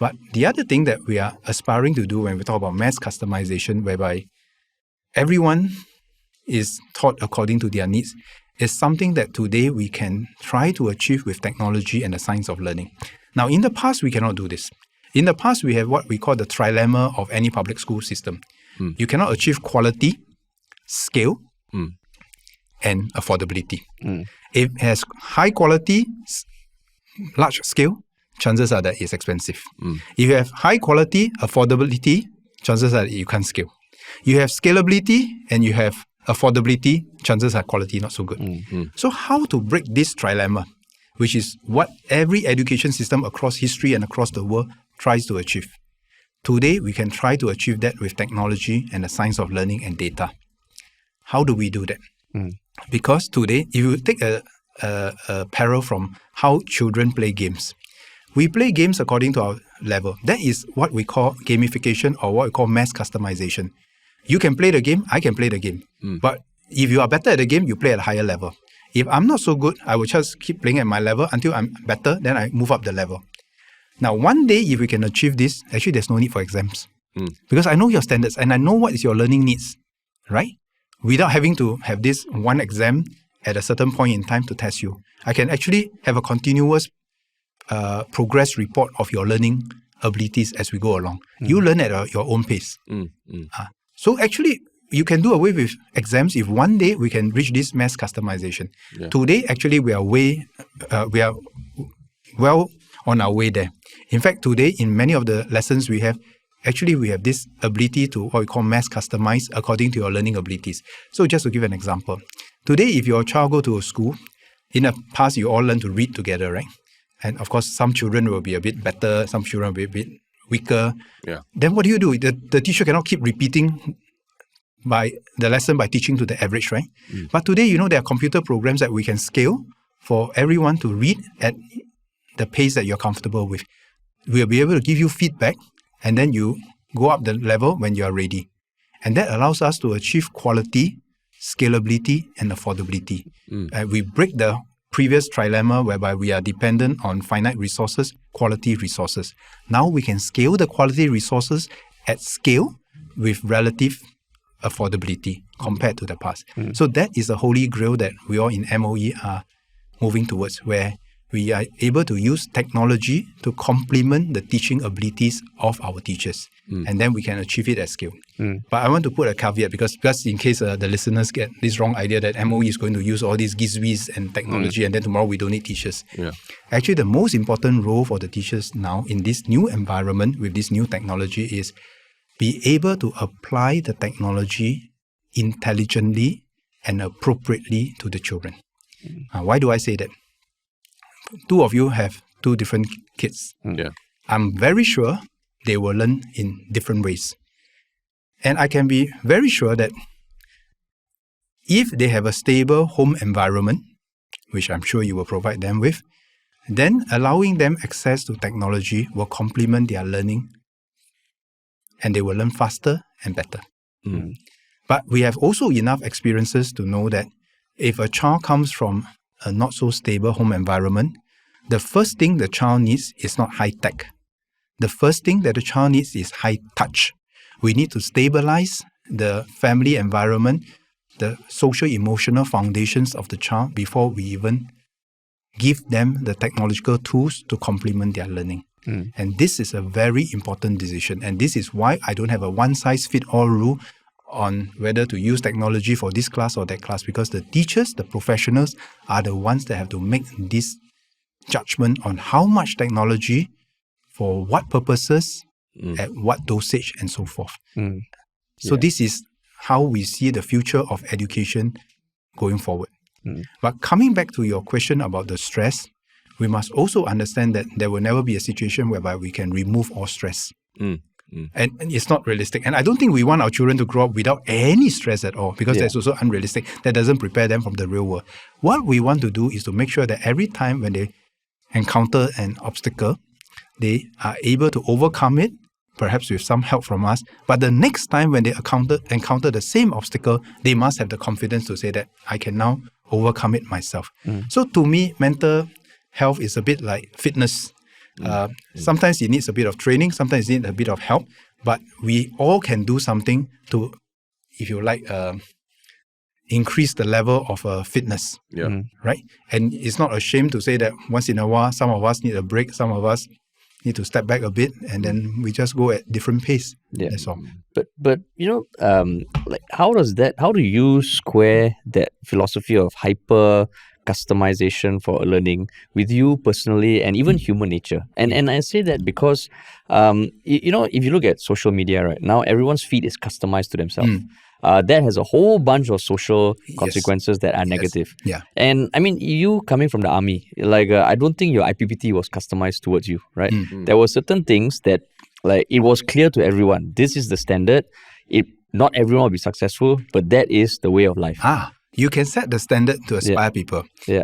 But the other thing that we are aspiring to do when we talk about mass customization, whereby everyone is taught according to their needs, is something that today we can try to achieve with technology and the science of learning. Now, in the past, we cannot do this. In the past, we have what we call the trilemma of any public school system. You cannot achieve quality, scale, and affordability. If it has high quality, large scale, chances are that it's expensive. If you have high quality, affordability, chances are that you can't scale. You have scalability and you have affordability, chances are quality not so good. So how to break this trilemma, which is what every education system across history and across the world tries to achieve. Today, we can try to achieve that with technology and the science of learning and data. How do we do that? Because today, if you take a parallel from how children play games, we play games according to our level. That is what we call gamification, or what we call mass customization. You can play the game, I can play the game. But if you are better at the game, you play at a higher level. If I'm not so good, I will just keep playing at my level until I'm better, then I move up the level. Now, one day, if we can achieve this, actually there's no need for exams. Because I know your standards and I know what is your learning needs, right? Without having to have this one exam at a certain point in time to test you. I can actually have a continuous progress report of your learning abilities as we go along. You learn at your own pace. So actually, you can do away with exams if one day we can reach this mass customization. Today, actually, we are well on our way there. In fact, today, in many of the lessons we have this ability to what we call mass customize according to your learning abilities. So just to give an example, today, if your child go to a school, in the past, you all learn to read together, right? And of course, some children will be a bit better, some children will be a bit weaker. Then what do? The teacher cannot keep repeating by the lesson by teaching to the average, right? But today, there are computer programs that we can scale for everyone to read at the pace that you're comfortable with. We'll be able to give you feedback, and then you go up the level when you are ready. And that allows us to achieve quality, scalability, and affordability. We break the previous trilemma whereby we are dependent on finite resources, quality resources. Now we can scale the quality resources at scale with relative affordability compared to the past. So that is the holy grail that we all in MOE are moving towards, where we are able to use technology to complement the teaching abilities of our teachers. And then we can achieve it at scale. But I want to put a caveat, because in case the listeners get this wrong idea that MOE is going to use all these gizwiz and technology and then tomorrow we don't need teachers. Actually, the most important role for the teachers now in this new environment with this new technology is be able to apply the technology intelligently and appropriately to the children. Why do I say that? Two of you have two different kids. I'm very sure they will learn in different ways. And I can be very sure that if they have a stable home environment, which I'm sure you will provide them with, then allowing them access to technology will complement their learning, and they will learn faster and better. But we have also enough experiences to know that if a child comes from a not so stable home environment, the first thing the child needs is not high tech. The first thing that the child needs is high touch. We need to stabilize the family environment, the social emotional foundations of the child before we even give them the technological tools to complement their learning. And this is a very important decision. And this is why I don't have a one-size-fits-all rule on whether to use technology for this class or that class, because the teachers, the professionals, are the ones that have to make this judgment on how much technology, for what purposes, at what dosage, and so forth. So this is how we see the future of education going forward. But coming back to your question about the stress, we must also understand that there will never be a situation whereby we can remove all stress. And it's not realistic. And I don't think we want our children to grow up without any stress at all, because that's also unrealistic. That doesn't prepare them from the real world. What we want to do is to make sure that every time when they encounter an obstacle, they are able to overcome it, perhaps with some help from us. But the next time when they encounter the same obstacle, they must have the confidence to say that I can now overcome it myself. So to me, mental health is a bit like fitness. Sometimes it needs a bit of training, sometimes it needs a bit of help, but we all can do something to, if you like, increase the level of fitness. Right? And it's not a shame to say that once in a while, some of us need a break, some of us need to step back a bit, and then we just go at different pace. That's all. But like how do you square that philosophy of hyper customization for learning with you personally and even human nature? And I say that because if you look at social media right now, everyone's feed is customized to themselves. That has a whole bunch of social consequences that are negative. And I mean, you coming from the army, like I don't think your IPPT was customized towards you, right? There were certain things that like it was clear to everyone. This is the standard. Not everyone will be successful, but that is the way of life. You can set the standard to aspire people,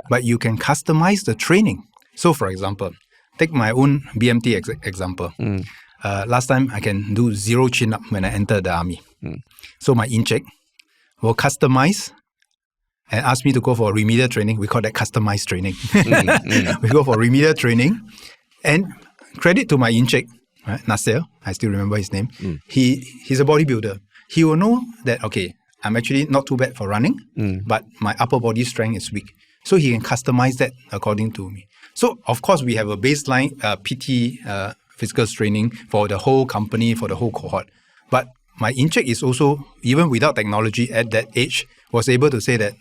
but you can customize the training. So for example, take my own BMT example. Last time I can do 0 chin-up when I entered the army. So my Incheck will customize and ask me to go for remedial training. We call that customized training. We go for remedial training. And credit to my Incheck, right? Nasir, I still remember his name. He's a bodybuilder. He will know that, okay, I'm actually not too bad for running, but my upper body strength is weak. So he can customize that according to me. So, of course, we have a baseline PT physical training for the whole company, for the whole cohort. But my Incheck is also, even without technology at that age, was able to say that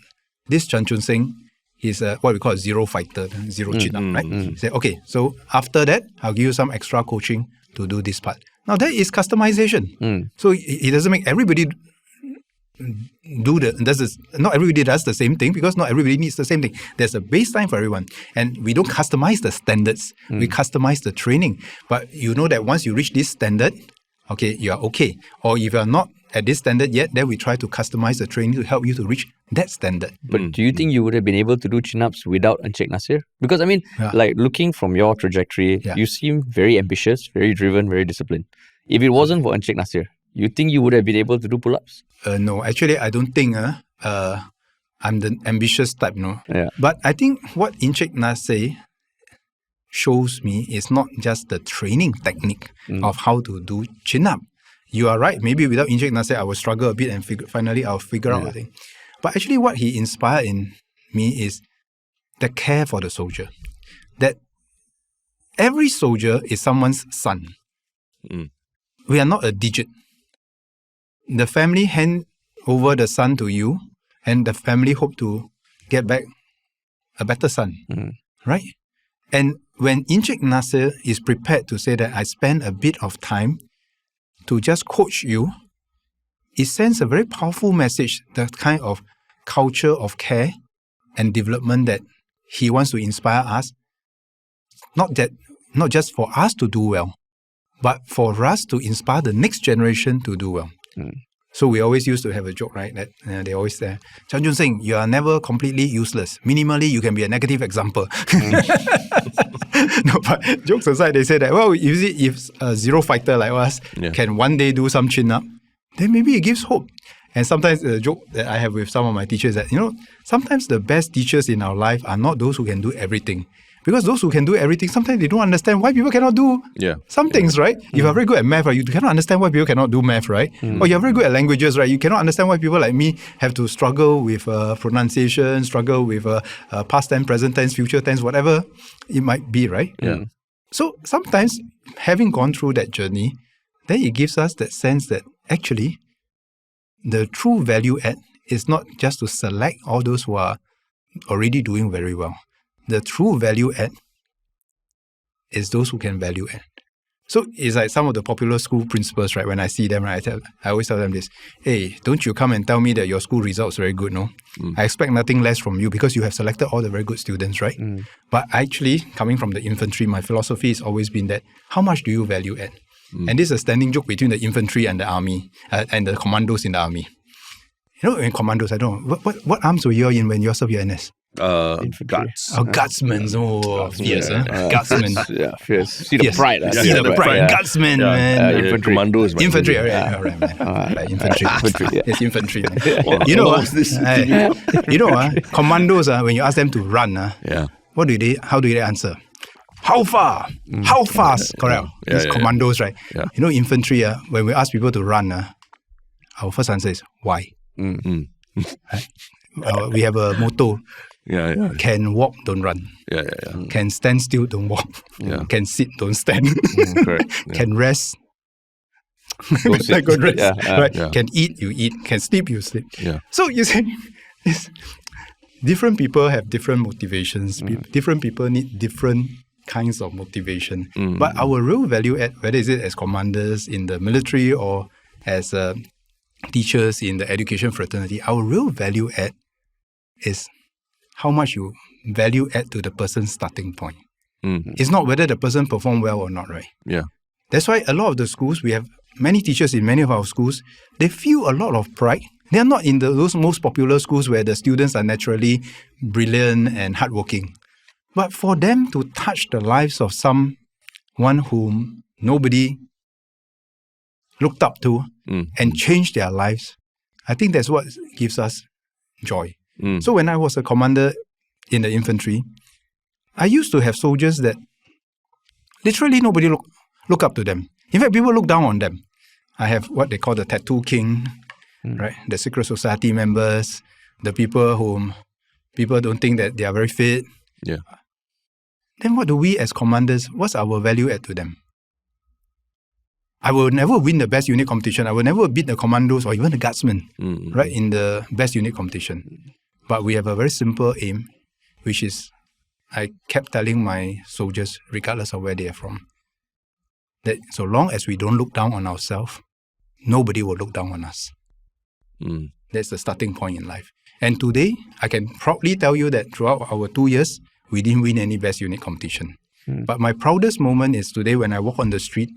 this Chan Chun Sing is what we call a 0 fighter, 0 chin-up, right? He said, okay, so after that, I'll give you some extra coaching to do this part. Now, that is customization. So it doesn't make everybody not everybody does the same thing, because not everybody needs the same thing. There's a baseline for everyone, and we don't customize the standards. We customize the training. But you know that once you reach this standard, okay, you are okay. Or if you are not at this standard yet, then we try to customize the training to help you to reach that standard. But do you think you would have been able to do chin-ups without Encik Nasir? Because I mean, like looking from your trajectory, you seem very ambitious, very driven, very disciplined. If it wasn't for Encik Nasir, you think you would have been able to do pull-ups? No, actually, I don't think I'm the ambitious type, But I think what Encik Nasir shows me is not just the training technique of how to do chin-up. You are right. Maybe without Encik Nasir, I will struggle a bit and finally I'll figure out the thing. But actually what he inspired in me is the care for the soldier. That every soldier is someone's son. We are not a digit. The family hand over the son to you, and the family hope to get back a better son, right? And when Encik Nasir is prepared to say that I spend a bit of time to just coach you, it sends a very powerful message, the kind of culture of care and development that he wants to inspire us, not just for us to do well, but for us to inspire the next generation to do well. So we always used to have a joke, right? That they always say, Chan Chun Sing, you are never completely useless. Minimally, you can be a negative example. No, but jokes aside, they say that, well, if a 0 fighter like us can one day do some chin-up, then maybe it gives hope. And sometimes the joke that I have with some of my teachers is that, sometimes the best teachers in our life are not those who can do everything. Because those who can do everything, sometimes they don't understand why people cannot do some things, right? If you're very good at math, right, you cannot understand why people cannot do math, right? Or you're very good at languages, right? You cannot understand why people like me have to struggle with pronunciation, struggle with past tense, present tense, future tense, whatever it might be, right? So sometimes having gone through that journey, then it gives us that sense that actually the true value add is not just to select all those who are already doing very well. The true value add is those who can value add. So it's like some of the popular school principals, right? When I see them, right, I always tell them this: hey, don't you come and tell me that your school results very good, no? I expect nothing less from you because you have selected all the very good students, right? But actually, coming from the infantry, my philosophy has always been that how much do you value add? And this is a standing joke between the infantry and the army and the commandos in the army. You know, in commandos, I don't know, what arms were you in when you served your NS? Guts. Oh, gutsmen. Oh, fierce, gutsmen. Yeah, fierce. See the pride. See the pride. Gutsmen, man. Infantry. Commando is Infantry, all right, man. Right, infantry. Infantry. Yes, infantry. You know, commandos, when you ask them to run, how do they answer? How far? How fast? Correct. These commandos, right? Yeah. You know, infantry, when we ask people to run, our first answer is why? Right? We have a motto. Can walk, don't run. Can stand still, don't walk. Can sit, don't stand. Correct. Can rest. Don't sit. Go rest. Right? Yeah. Can eat, you eat. Can sleep, you sleep. Yeah. So you see, different people have different motivations. Different people need different kinds of motivation. But our real value add, whether is it as commanders in the military or as teachers in the education fraternity, our real value add is how much you value add to the person's starting point. It's not whether the person performed well or not, right? Yeah. That's why a lot of the schools, we have many teachers in many of our schools, they feel a lot of pride. They are not in those most popular schools where the students are naturally brilliant and hardworking. But for them to touch the lives of someone whom nobody looked up to and change their lives, I think that's what gives us joy. So when I was a commander in the infantry, I used to have soldiers that literally nobody look up to them. In fact, people look down on them. I have what they call the tattoo king, right? The secret society members, the people whom people don't think that they are very fit. Yeah. Then what do we as commanders, what's our value add to them? I will never win the best unit competition. I will never beat the commandos or even the guardsmen, right, in the best unit competition. But we have a very simple aim, which is I kept telling my soldiers, regardless of where they are from, that so long as we don't look down on ourselves, nobody will look down on us. That's the starting point in life. And today, I can proudly tell you that throughout our 2 years, we didn't win any best unit competition. But my proudest moment is today when I walk on the street,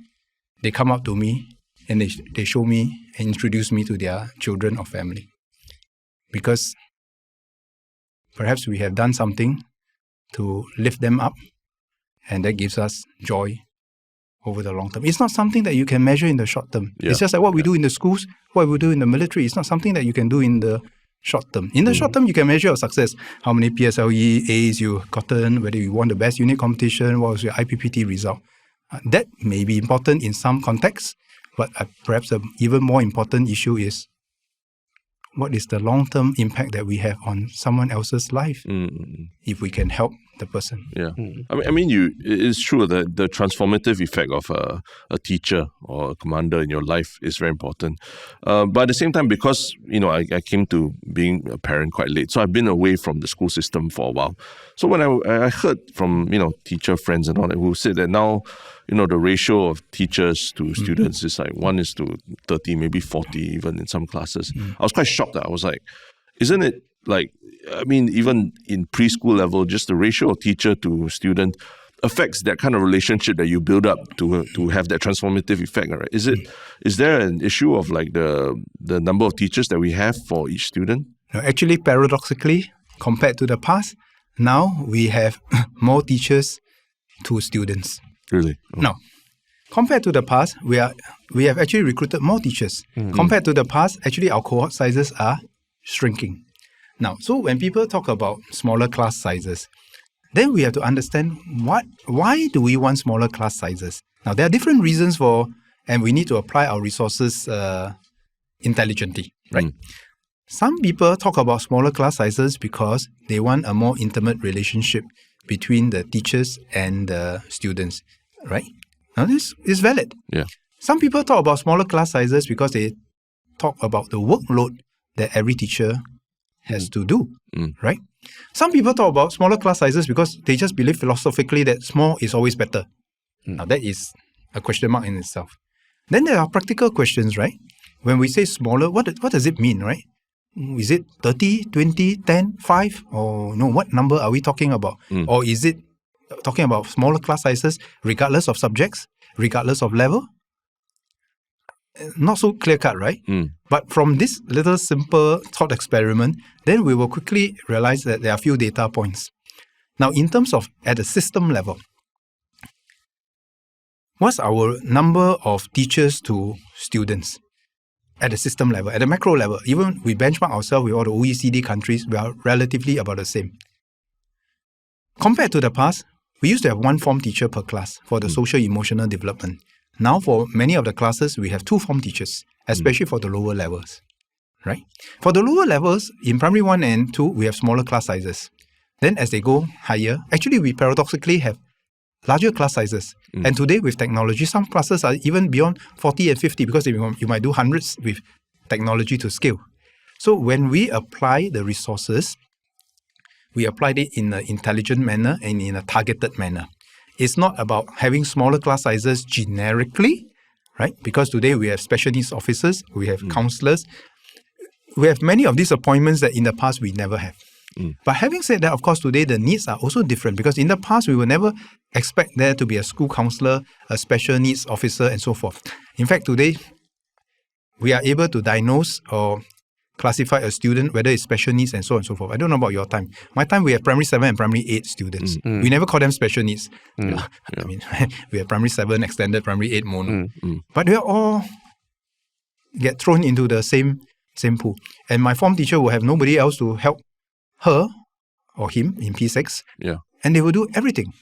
they come up to me and they show me and introduce me to their children or family. Because perhaps we have done something to lift them up, and that gives us joy over the long term. It's not something that you can measure in the short term. It's just like what we do in the schools, what we do in the military. It's not something that you can do in the short term. In the short term, you can measure your success. How many PSLE A's you've gotten, whether you won the best unit competition, what was your IPPT result. That may be important in some contexts, but perhaps an even more important issue is what is the long-term impact that we have on someone else's life if we can help the person. Yeah. I mean, it's true that the transformative effect of a teacher or a commander in your life is very important. But at the same time, because, I came to being a parent quite late, so I've been away from the school system for a while. So when I heard from, teacher friends and all that who said that now, the ratio of teachers to students is like 1:30, maybe 40 even in some classes. I was quite shocked. I was like, isn't it like, even in preschool level, just the ratio of teacher to student affects that kind of relationship that you build up to have that transformative effect, right? Is there an issue of like the number of teachers that we have for each student? Actually, paradoxically, compared to the past, now we have more teachers to students. Really? Oh. No. Compared to the past, we have actually recruited more teachers. Compared to the past, actually our cohort sizes are shrinking. Now, so when people talk about smaller class sizes, then we have to understand why do we want smaller class sizes? Now, there are different reasons and we need to apply our resources intelligently, right? Some people talk about smaller class sizes because they want a more intimate relationship between the teachers and the students, right? Now, this is valid. Yeah. Some people talk about smaller class sizes because they talk about the workload that every teacher has to do, right? Some people talk about smaller class sizes because they just believe philosophically that small is always better. Now, that is a question mark in itself. Then there are practical questions, right? When we say smaller, what does it mean, right? Is it 30, 20, 10, 5? Or no, what number are we talking about? Or is it talking about smaller class sizes regardless of subjects, regardless of level? Not so clear-cut, right? But from this little simple thought experiment, then we will quickly realize that there are a few data points. Now, in terms of at a system level, what's our number of teachers to students at the system level, at the macro level? Even we benchmark ourselves with all the OECD countries, we are relatively about the same. Compared to the past, we used to have one form teacher per class for the social-emotional development. Now, for many of the classes, we have two form teachers, especially for the lower levels, right? For the lower levels, in primary 1 and 2, we have smaller class sizes. Then as they go higher, actually, we paradoxically have larger class sizes. And today, with technology, some classes are even beyond 40 and 50 because you might do hundreds with technology to scale. So when we apply the resources, we applied it in an intelligent manner and in a targeted manner. It's not about having smaller class sizes generically, right? Because today we have special needs officers, we have counselors, we have many of these appointments that in the past we never have. But having said that, of course, today the needs are also different because in the past we will never expect there to be a school counselor, a special needs officer, and so forth. In fact, today we are able to diagnose or classify a student, whether it's special needs and so on and so forth. I don't know about your time. My time, we have primary 7 and primary 8 students. We never call them special needs. I mean, we have primary 7 extended, primary 8 mono. But they all get thrown into the same pool. And my form teacher will have nobody else to help her or him in P6. And they will do everything.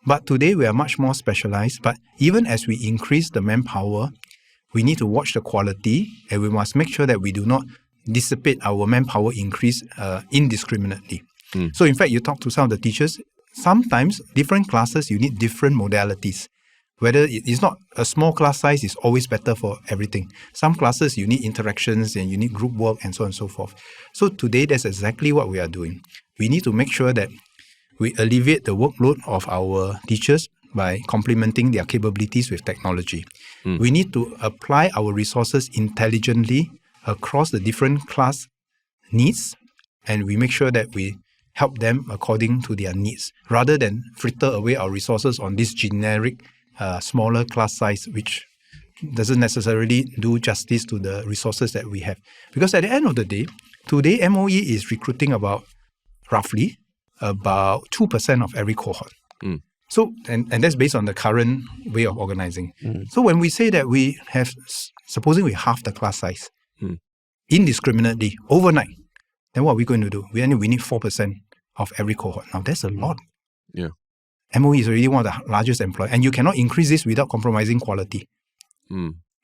But today, we are much more specialized. But even as we increase the manpower, we need to watch the quality and we must make sure that we do not dissipate our manpower increase indiscriminately. So in fact, you talk to some of the teachers, sometimes different classes, you need different modalities. Whether it's not a small class size is always better for everything. Some classes, you need interactions and you need group work and so on and so forth. So today, that's exactly what we are doing. We need to make sure that we alleviate the workload of our teachers by complementing their capabilities with technology. We need to apply our resources intelligently across the different class needs, and we make sure that we help them according to their needs, rather than fritter away our resources on this generic, smaller class size, which doesn't necessarily do justice to the resources that we have. Because at the end of the day, today MOE is recruiting roughly about 2% of every cohort. So, and that's based on the current way of organizing. So when we say that we have, supposing we halve the class size, indiscriminately, overnight, then what are we going to do? We need 4% of every cohort. Now, that's a lot. MOE is already one of the largest employers, and you cannot increase this without compromising quality.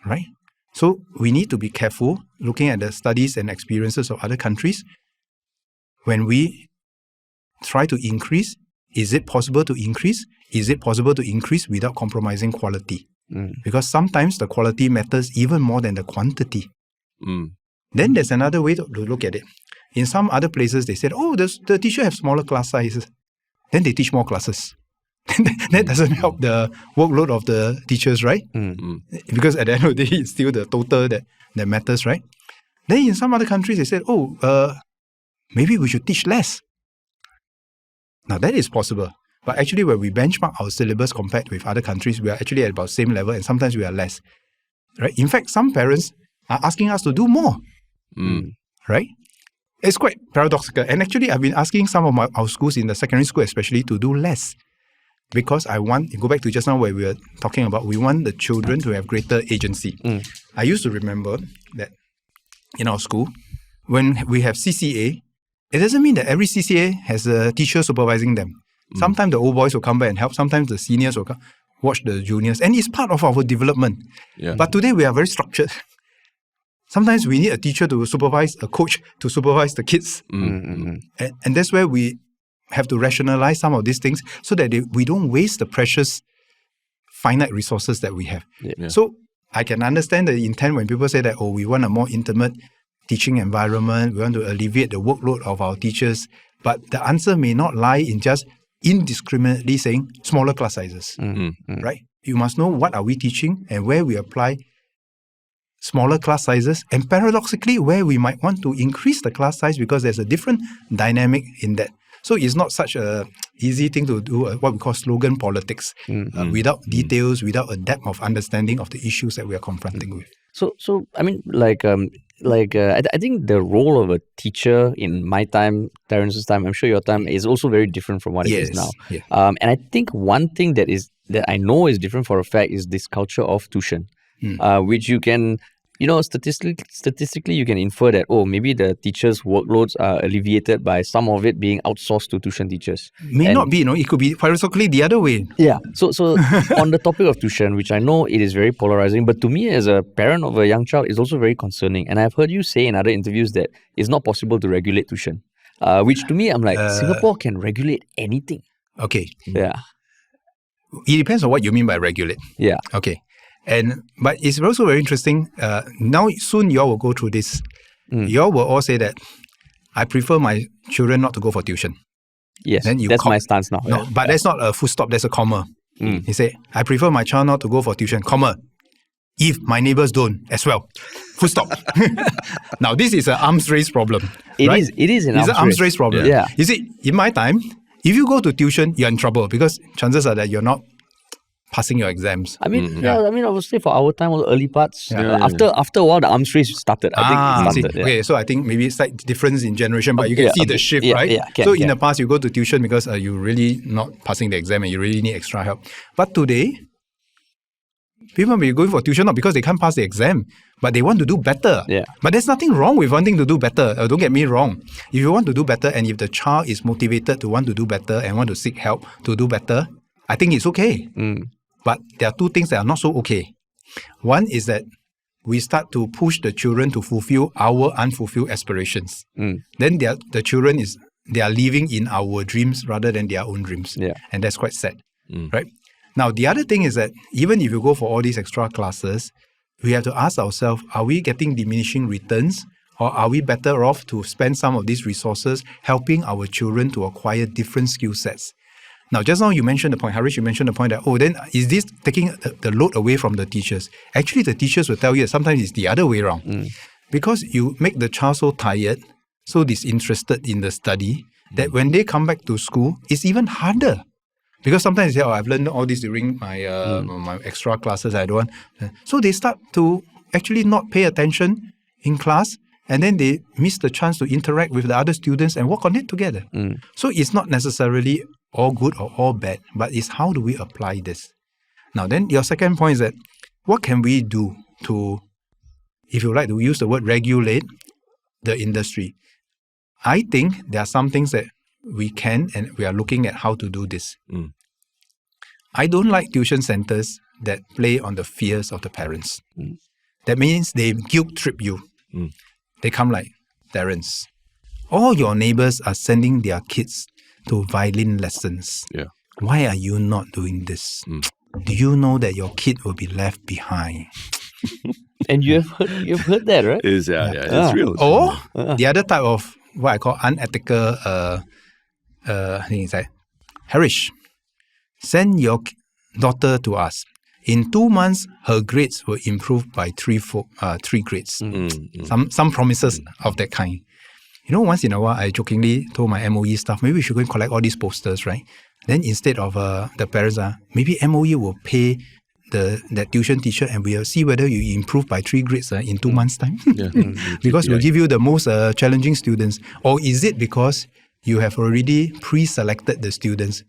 Right? So we need to be careful looking at the studies and experiences of other countries. When we try to increase, is it possible to increase? Is it possible to increase without compromising quality? Because sometimes the quality matters even more than the quantity. Then there's another way to look at it. In some other places, they said, the teacher have smaller class sizes. Then they teach more classes. That doesn't help the workload of the teachers, right? Because at the end of the day, it's still the total that matters, right? Then in some other countries, they said, maybe we should teach less. Now, that is possible. But actually, when we benchmark our syllabus compared with other countries, we are actually at about the same level, and sometimes we are less. Right? In fact, some parents are asking us to do more. Right? It's quite paradoxical. And actually, I've been asking some of our schools in the secondary school especially to do less. Because I want, go back to just now where we were talking about, we want the children to have greater agency. I used to remember that in our school, when we have CCA, it doesn't mean that every CCA has a teacher supervising them. Sometimes the old boys will come back and help. Sometimes the seniors will come, watch the juniors. And it's part of our development. But today we are very structured. Sometimes we need a teacher to supervise, a coach to supervise the kids. And that's where we have to rationalize some of these things so that we don't waste the precious finite resources that we have. So I can understand the intent when people say that, we want a more intimate teaching environment, we want to alleviate the workload of our teachers. But the answer may not lie in just indiscriminately saying smaller class sizes, right? you must know what are we teaching and where we apply smaller class sizes, and paradoxically where we might want to increase the class size because there's a different dynamic in that. So it's not such a easy thing to do what we call slogan politics without details, without a depth of understanding of the issues that we are confronting with. So I mean, I think the role of a teacher in my time, Terence's time, I'm sure your time, is also very different from what it is now. Yeah. And I think one thing that I know is different for a fact is this culture of tuition, which you can, statistically you can infer that, maybe the teachers' workloads are alleviated by some of it being outsourced to tuition teachers. May not be, it could be paradoxically the other way. Yeah. So on the topic of tuition, which I know it is very polarizing, but to me as a parent of a young child, it's also very concerning. And I've heard you say in other interviews that it's not possible to regulate tuition, which to me, I'm like, Singapore can regulate anything. Okay. Yeah. It depends on what you mean by regulate. Yeah. Okay. But it's also very interesting. Now, soon you all will go through this. You all will all say that I prefer my children not to go for tuition. Yes, that's my stance now. No, but that's not a full stop. That's a comma. You say, I prefer my child not to go for tuition, comma, if my neighbors don't as well. Full stop. Now, this is an arms race problem. It right? is an arms race problem. Yeah. You see, in my time, if you go to tuition, you're in trouble because chances are that you're not passing your exams. I mean, obviously for our time, all the early parts, after a while, the arms race started. I think it started. Okay, so I think maybe slight difference in generation, but you can see the shift, right? Yeah, in the past, you go to tuition because you're really not passing the exam and you really need extra help. But today, people may be going for tuition not because they can't pass the exam, but they want to do better. Yeah. But there's nothing wrong with wanting to do better. Don't get me wrong. If you want to do better and if the child is motivated to want to do better and want to seek help to do better, I think it's okay. But there are two things that are not so okay. One is that we start to push the children to fulfill our unfulfilled aspirations. Then the children they are living in our dreams rather than their own dreams. Yeah. And that's quite sad. Right? Now, the other thing is that even if you go for all these extra classes, we have to ask ourselves, are we getting diminishing returns? Or are we better off to spend some of these resources helping our children to acquire different skill sets? Now, just now you mentioned the point, Harish, that, then is this taking the load away from the teachers? Actually, the teachers will tell you that sometimes it's the other way around. Because you make the child so tired, so disinterested in the study, that when they come back to school, it's even harder. Because sometimes they say, I've learned all this during my my extra classes, I don't want. So they start to actually not pay attention in class, and then they miss the chance to interact with the other students and work on it together. So it's not necessarily all good or all bad, but it's how do we apply this? Now, then your second point is that what can we do to, if you like to use the word regulate the industry? I think there are some things that we can and we are looking at how to do this. I don't like tuition centers that play on the fears of the parents. That means they guilt trip you. They come like, Terence, all your neighbors are sending their kids to violin lessons. Why are you not doing this? Do you know that your kid will be left behind? And you've heard that, right? It's real. Or the other type of what I call unethical thing is like, Harish, send your daughter to us. In 2 months, her grades will improve by 3 grades. Some promises of that kind. Once in a while, I jokingly told my MOE staff, maybe we should go and collect all these posters, right? Then instead of the parents, maybe MOE will pay that tuition teacher and we'll see whether you improve by 3 grades in 2 months' time. Because we'll give you the most challenging students. Or is it because you have already pre-selected the students?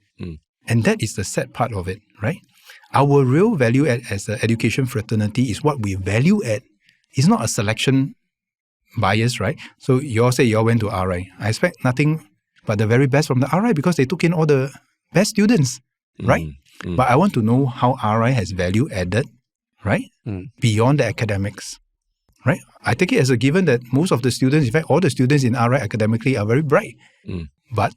And that is the sad part of it, right? Our real value add as an education fraternity is what we value add. It's not a selection bias, right? So you all say you all went to RI. I expect nothing but the very best from the RI because they took in all the best students, right? But I want to know how RI has value added, right? Beyond the academics, right? I take it as a given that most of the students, in fact, all the students in RI academically are very bright. But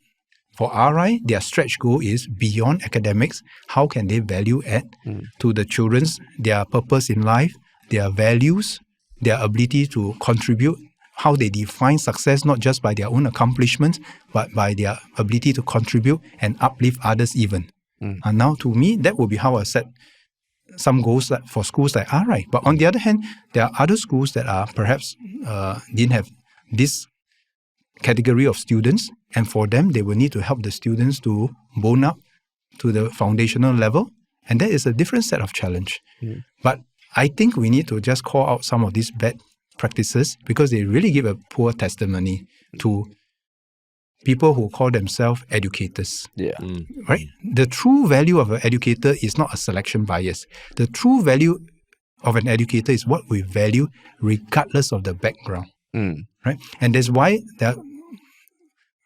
for RI, their stretch goal is beyond academics. How can they value add to the children's, their purpose in life, their values, their ability to contribute, how they define success, not just by their own accomplishments, but by their ability to contribute and uplift others even. And now to me, that will be how I set some goals that for schools that are right. But on the other hand, there are other schools that are perhaps didn't have this category of students, and for them, they will need to help the students to bone up to the foundational level, and that is a different set of challenge. But I think we need to just call out some of these bad practices because they really give a poor testimony to people who call themselves educators. Right? The true value of an educator is not a selection bias. The true value of an educator is what we value regardless of the background. Right? And that's why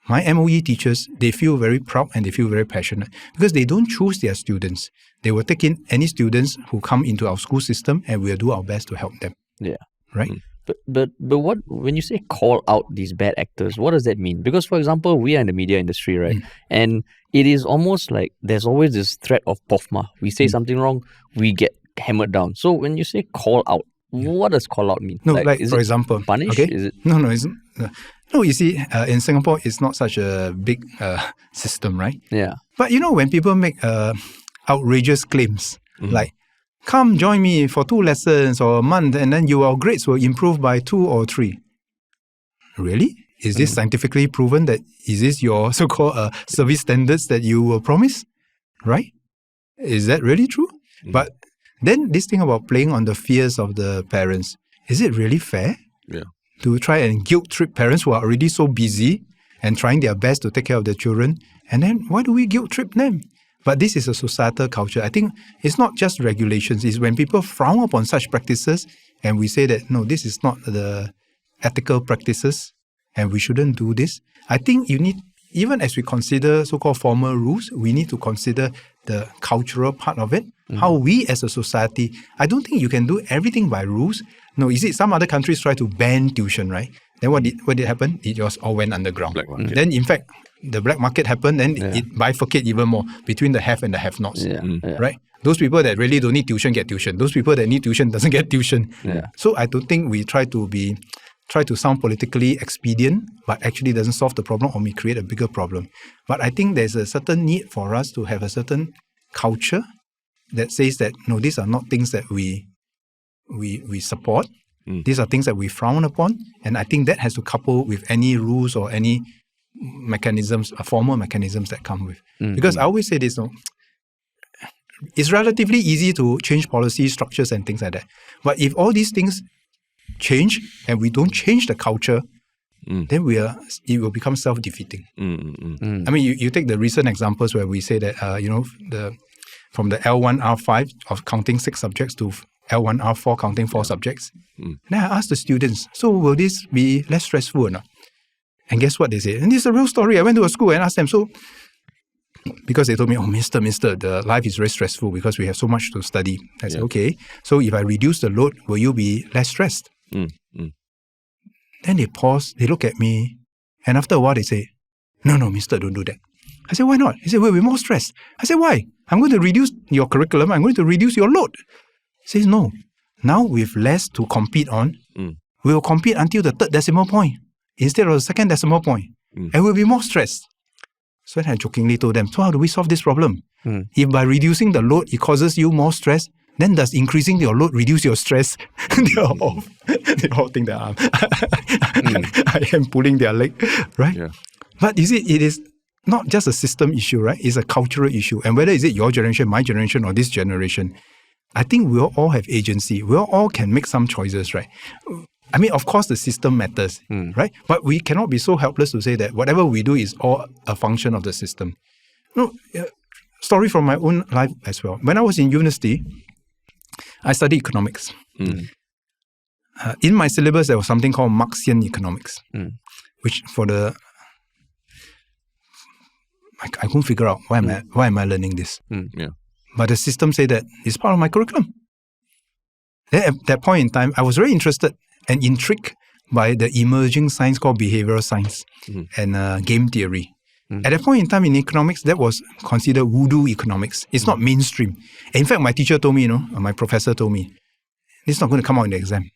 my MOE teachers, they feel very proud and they feel very passionate because they don't choose their students. They will take in any students who come into our school system and we'll do our best to help them. Right? But what, when you say call out these bad actors, what does that mean? Because, for example, we are in the media industry, right? And it is almost like there's always this threat of POFMA. We say something wrong, we get hammered down. So when you say call out, what does call out mean? No, like for example, punish? Okay? Is it? No, isn't. No, you see, in Singapore, it's not such a big system, right? Yeah. But when people make outrageous claims, like, come join me for 2 lessons or a month and then your grades will improve by 2 or 3. Really? Is this scientifically proven that, is this your so-called service standards that you will promise? Right? Is that really true? But then this thing about playing on the fears of the parents, is it really fair? To try and guilt trip parents who are already so busy and trying their best to take care of their children. And then why do we guilt trip them? But this is a societal culture. I think it's not just regulations. It's when people frown upon such practices and we say that, no, this is not the ethical practices and we shouldn't do this. I think you need, even as we consider so-called formal rules, we need to consider the cultural part of it. How we as a society, I don't think you can do everything by rules. No, you see, some other countries try to ban tuition, right? Then what did happen? It just all went underground. Then, in fact, the black market happened, and it bifurcated even more between the have and the have-nots. Right? Those people that really don't need tuition get tuition. Those people that need tuition doesn't get tuition. So I don't think we try to sound politically expedient, but actually doesn't solve the problem or may create a bigger problem. But I think there's a certain need for us to have a certain culture that says that, no, these are not things that we support. These are things that we frown upon. And I think that has to couple with any rules or any mechanisms, formal mechanisms that come with. Because I always say this, it's relatively easy to change policy structures and things like that. But if all these things change and we don't change the culture, then it will become self-defeating. I mean, you take the recent examples where we say that, from the L1, R5 of counting 6 subjects to L1, R4 counting 4 subjects. Then I asked the students, so will this be less stressful or not? And guess what they say? And this is a real story. I went to a school and asked them, so, because they told me, oh, mister, the life is very stressful because we have so much to study. I said, okay, so if I reduce the load, will you be less stressed? Then they pause, they look at me, and after a while they say, no, mister, don't do that. I said, why not? He said, we'll be more stressed. I said, why? I'm going to reduce your curriculum. I'm going to reduce your load. He says, no. Now with less to compete on, we'll compete until the 3rd decimal point instead of the 2nd decimal point. And we'll be more stressed. So then I jokingly told them, so how do we solve this problem? If by reducing the load, it causes you more stress, then does increasing your load reduce your stress? they all think that I am pulling their leg, right? But you see, it is not just a system issue, right? It's a cultural issue. And whether is it your generation, my generation, or this generation, I think we all have agency. We all can make some choices, right? I mean, of course, the system matters, right? But we cannot be so helpless to say that whatever we do is all a function of the system. No, story from my own life as well. When I was in university, I studied economics. In my syllabus, there was something called Marxian economics, which I couldn't figure out why am I learning this. But the system said that it's part of my curriculum. Then at that point in time, I was very interested and intrigued by the emerging science called behavioral science and game theory. At that point in time in economics, that was considered voodoo economics. It's not mainstream. In fact, my teacher told me, my professor told me, it's not going to come out in the exam.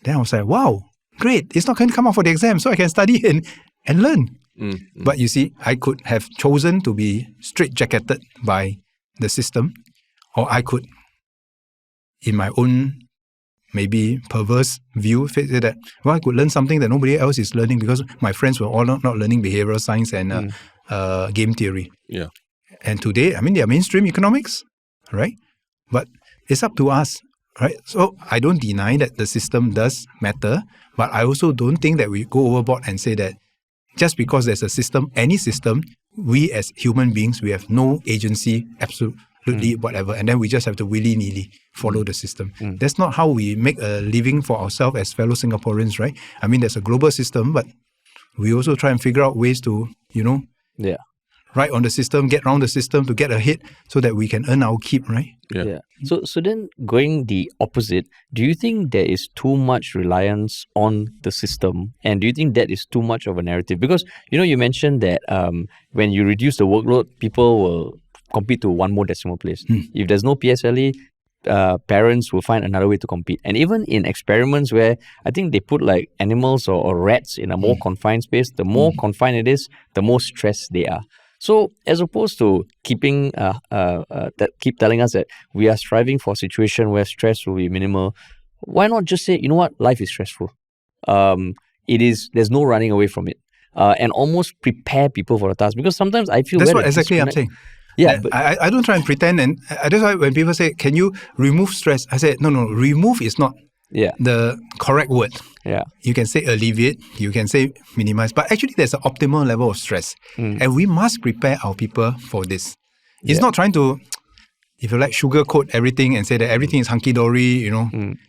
Then I was like, wow, great. It's not going to come out for the exam, so I can study and learn. But you see, I could have chosen to be straitjacketed by the system, or I could in my own maybe perverse view, say that, well, I could learn something that nobody else is learning because my friends were all not learning behavioral science and game theory. Yeah. And today, I mean, they are mainstream economics, right? But it's up to us, right? So I don't deny that the system does matter, but I also don't think that we go overboard and say that just because there's a system, any system, we as human beings, we have no agency, absolutely whatever, and then we just have to willy-nilly follow the system. That's not how we make a living for ourselves as fellow Singaporeans, right? I mean, there's a global system, but we also try and figure out ways to, ride on the system, get around the system to get ahead so that we can earn our keep, right? Yeah. So then going the opposite, do you think there is too much reliance on the system? And do you think that is too much of a narrative? Because, you mentioned that when you reduce the workload, people will compete to one more decimal place. If there's no PSLE, parents will find another way to compete. And even in experiments where I think they put like animals or rats in a more confined space, the more confined it is, the more stressed they are. So as opposed to keeping keep telling us that we are striving for a situation where stress will be minimal, why not just say, you know what, life is stressful. There's no running away from it. And almost prepare people for the task. Because sometimes I feel that's what exactly I'm saying. Yeah, but I don't try and pretend, and that's why when people say, "Can you remove stress?" I say, "No, remove is not the correct word. Yeah, you can say alleviate, you can say minimize, but actually there's an optimal level of stress, and we must prepare our people for this. It's not trying to, if you like, sugarcoat everything and say that everything is hunky dory, and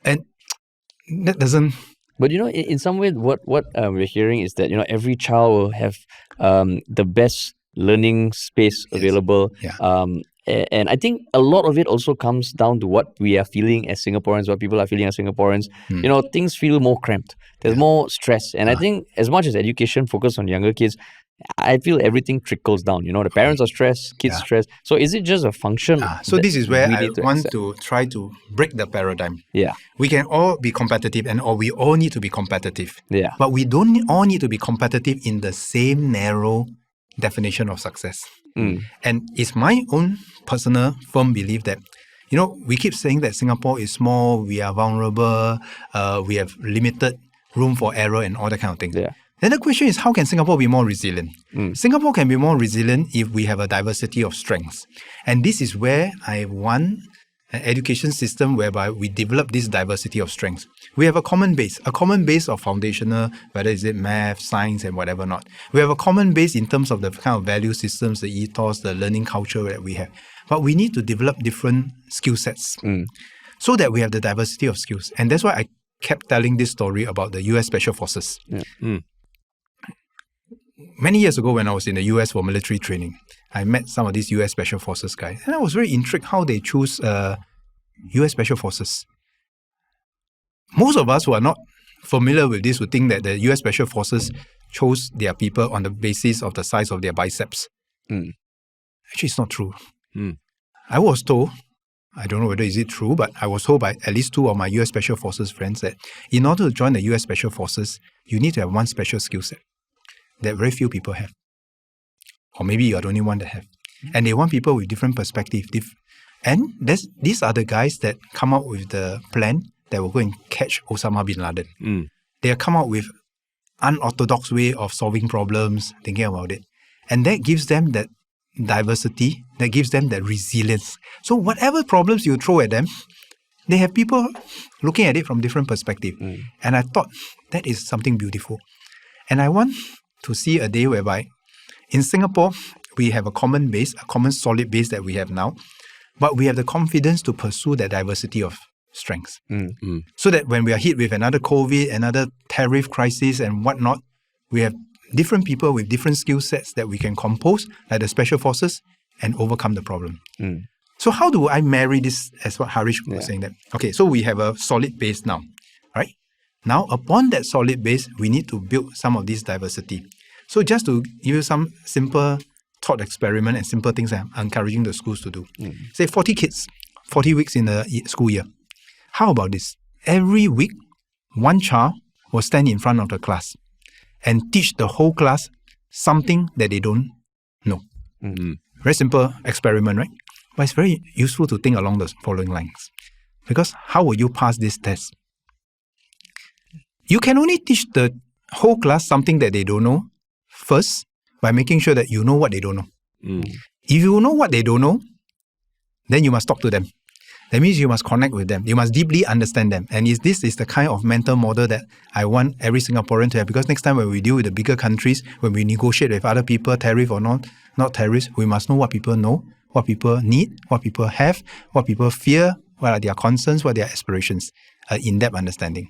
that doesn't. But in some way, what we're hearing is that every child will have the best learning space available. And I think a lot of it also comes down to what we are feeling as Singaporeans, what people are feeling as Singaporeans. Things feel more cramped. There's more stress. And I think as much as education focuses on younger kids, I feel everything trickles down. The parents are stressed, kids stressed. So is it just a function? So this is where I want to try to break the paradigm. Yeah. We can all be competitive or we all need to be competitive. Yeah. But we don't all need to be competitive in the same narrow definition of success. And it's my own personal firm belief that, we keep saying that Singapore is small, we are vulnerable, we have limited room for error and all that kind of thing. Yeah. Then the question is, how can Singapore be more resilient? Singapore can be more resilient if we have a diversity of strengths. And this is where I want an education system whereby we develop this diversity of strengths. We have a common base of foundational, whether is it math, science, and whatever not. We have a common base in terms of the kind of value systems, the ethos, the learning culture that we have. But we need to develop different skill sets so that we have the diversity of skills. And that's why I kept telling this story about the US Special Forces. Many years ago when I was in the US for military training, I met some of these US Special Forces guys. And I was very intrigued how they choose US Special Forces. Most of us who are not familiar with this would think that the US Special Forces chose their people on the basis of the size of their biceps. Actually, it's not true. I was told, I don't know whether is it true, but I was told by at least two of my US Special Forces friends that in order to join the US Special Forces, you need to have one special skill set that very few people have. Or maybe you are the only one that have. And they want people with different perspectives. And these are the guys that come up with the plan that will go and catch Osama bin Laden. They have come up with unorthodox way of solving problems, thinking about it. And that gives them that diversity, that gives them that resilience. So whatever problems you throw at them, they have people looking at it from different perspectives. And I thought that is something beautiful. And I want to see a day whereby in Singapore, we have a common base, a common solid base that we have now, but we have the confidence to pursue that diversity of strengths. So that when we are hit with another COVID, another tariff crisis and whatnot, we have different people with different skill sets that we can compose, like the Special Forces, and overcome the problem. So how do I marry this, as what Harish was saying that? Okay, so we have a solid base now, right? Now, upon that solid base, we need to build some of this diversity. So just to give you some simple thought experiment and simple things I'm encouraging the schools to do. Say 40 kids, 40 weeks in the school year. How about this? Every week, one child will stand in front of the class and teach the whole class something that they don't know. Very simple experiment, right? But it's very useful to think along the following lines. Because how will you pass this test? You can only teach the whole class something that they don't know first by making sure that you know what they don't know. If you know what they don't know, then you must talk to them. That means you must connect with them. You must deeply understand them. And this is the kind of mental model that I want every Singaporean to have. Because next time when we deal with the bigger countries, when we negotiate with other people, tariff or not tariffs, we must know what people know, what people need, what people have, what people fear, what are their concerns, what are their aspirations, in-depth understanding.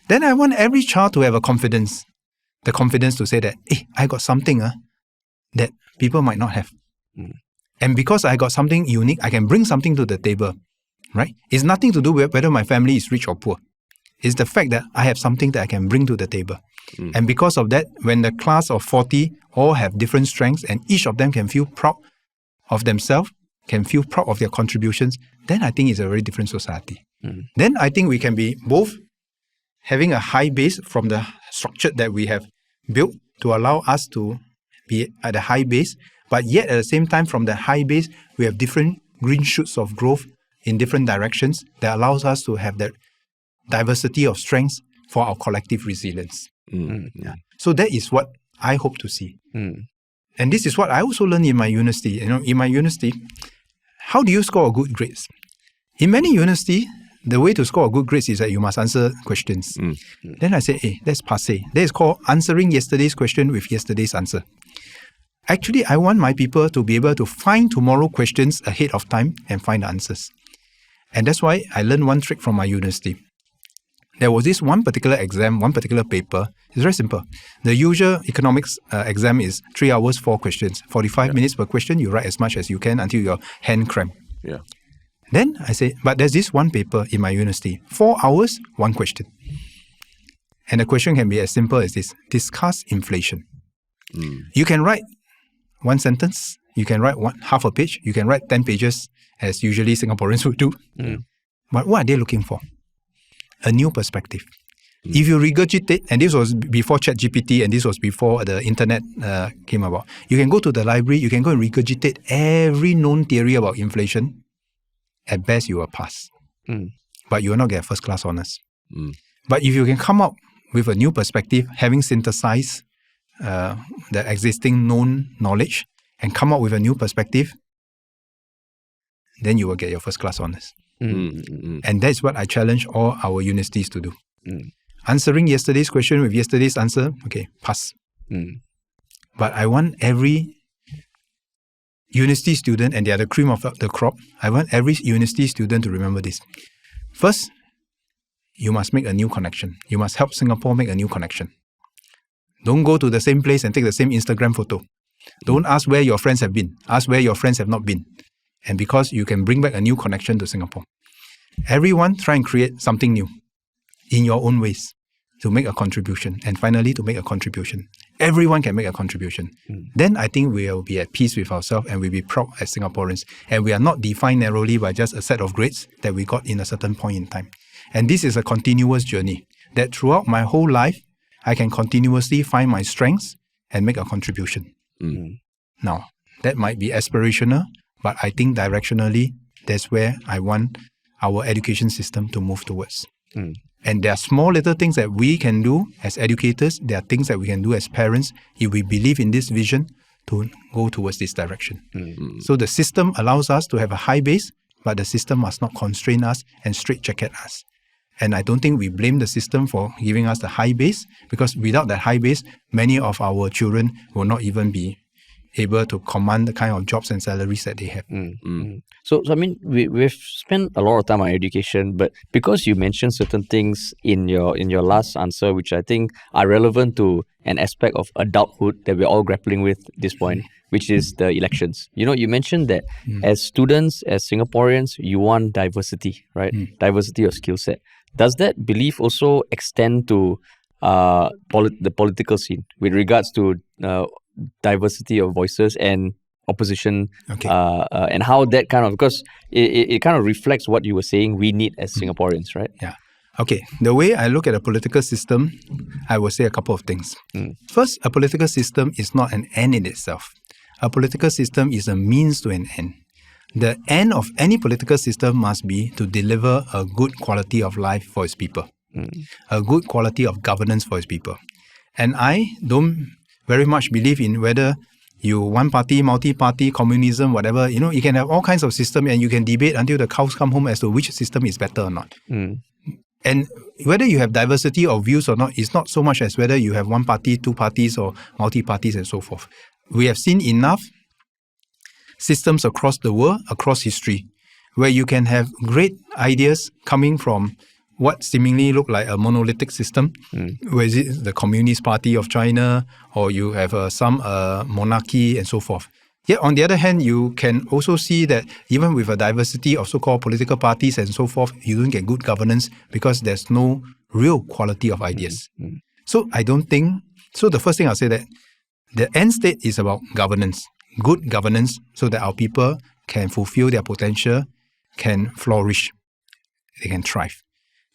Then I want every child to have a confidence, the confidence to say that, hey, I got something that people might not have. And because I got something unique, I can bring something to the table. Right? It's nothing to do with whether my family is rich or poor. It's the fact that I have something that I can bring to the table. And because of that, when the class of 40 all have different strengths and each of them can feel proud of themselves, can feel proud of their contributions, then I think it's a very different society. Then I think we can be both having a high base from the structure that we have built to allow us to be at a high base, but yet at the same time from the high base, we have different green shoots of growth in different directions that allows us to have that diversity of strengths for our collective resilience. So that is what I hope to see. And this is what I also learned in my university. In my university, how do you score good grades? In many universities, the way to score good grades is that you must answer questions. Then I say, hey, that's passé. That is called answering yesterday's question with yesterday's answer. Actually, I want my people to be able to find tomorrow questions ahead of time and find the answers. And that's why I learned one trick from my university. There was this one particular exam, one particular paper. It's very simple. The usual economics exam is 3 hours, 4 questions. 45 minutes per question. You write as much as you can until your hand cramp. Then I say, but there's this one paper in my university. 4 hours, 1 question. And the question can be as simple as this. Discuss inflation. You can write 1 sentence. You can write half a page. You can write 10 pages, as usually Singaporeans would do. But what are they looking for? A new perspective. If you regurgitate, and this was before ChatGPT and this was before the internet came about, you can go to the library, you can go and regurgitate every known theory about inflation. At best, you will pass. But you will not get first class honours. But if you can come up with a new perspective, having synthesized the existing known knowledge and come up with a new perspective, then you will get your first class honours. And that's what I challenge all our universities to do. Answering yesterday's question with yesterday's answer, okay, pass. But I want every university student, and they are the cream of the crop, I want every university student to remember this. First, you must make a new connection. You must help Singapore make a new connection. Don't go to the same place and take the same Instagram photo. Don't ask where your friends have been. Ask where your friends have not been. And because you can bring back a new connection to Singapore. Everyone try and create something new in your own ways to make a contribution. And finally, to make a contribution. Everyone can make a contribution. Then I think we will be at peace with ourselves and we'll be proud as Singaporeans. And we are not defined narrowly by just a set of grades that we got in a certain point in time. And this is a continuous journey that throughout my whole life, I can continuously find my strengths and make a contribution. Now, that might be aspirational, but I think directionally, that's where I want our education system to move towards. And there are small little things that we can do as educators. There are things that we can do as parents if we believe in this vision to go towards this direction. So the system allows us to have a high base, but the system must not constrain us and straitjacket us. And I don't think we blame the system for giving us the high base, because without that high base, many of our children will not even be able to command the kind of jobs and salaries that they have. So I mean, we've spent a lot of time on education, but because you mentioned certain things in your last answer, which I think are relevant to an aspect of adulthood that we're all grappling with at this point, which is the elections. You mentioned that as students, as Singaporeans, you want diversity, right? Diversity of skill set. Does that belief also extend to the political scene with regards to diversity of voices and opposition, and how that kind of, because it kind of reflects what you were saying we need as Singaporeans, right? Yeah. Okay. The way I look at a political system, I will say a couple of things. First, a political system is not an end in itself. A political system is a means to an end. the end of any political system must be to deliver a good quality of life for its people, a good quality of governance for its people. And I don't very much believe in whether you one party, multi-party, communism, whatever. You can have all kinds of systems and you can debate until the cows come home as to which system is better or not. And whether you have diversity of views or not is not so much as whether you have one party, two parties, or multi-parties and so forth. We have seen enough systems across the world, across history, where you can have great ideas coming from what seemingly look like a monolithic system, where is it the Communist Party of China, or you have some monarchy and so forth. Yet on the other hand, you can also see that even with a diversity of so-called political parties and so forth, you don't get good governance because there's no real quality of ideas. So I don't think, so the first thing I'll say that the end state is about governance, good governance, so that our people can fulfill their potential, can flourish, they can thrive.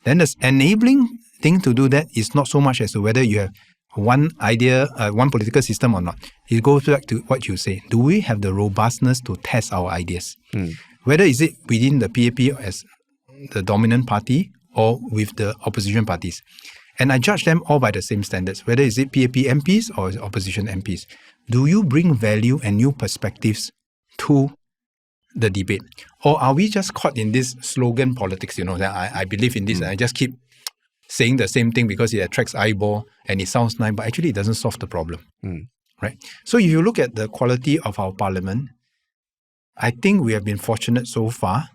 Then the enabling thing to do that is not so much as to whether you have one idea, one political system or not. It goes back to what you say. Do we have the robustness to test our ideas? Whether is it within the PAP as the dominant party or with the opposition parties? And I judge them all by the same standards, whether is it PAP MPs or opposition MPs. Do you bring value and new perspectives to the debate? Or are we just caught in this slogan politics, that I believe in this and I just keep saying the same thing because it attracts eyeball and it sounds nice, but actually it doesn't solve the problem, right? So if you look at the quality of our parliament, I think we have been fortunate so far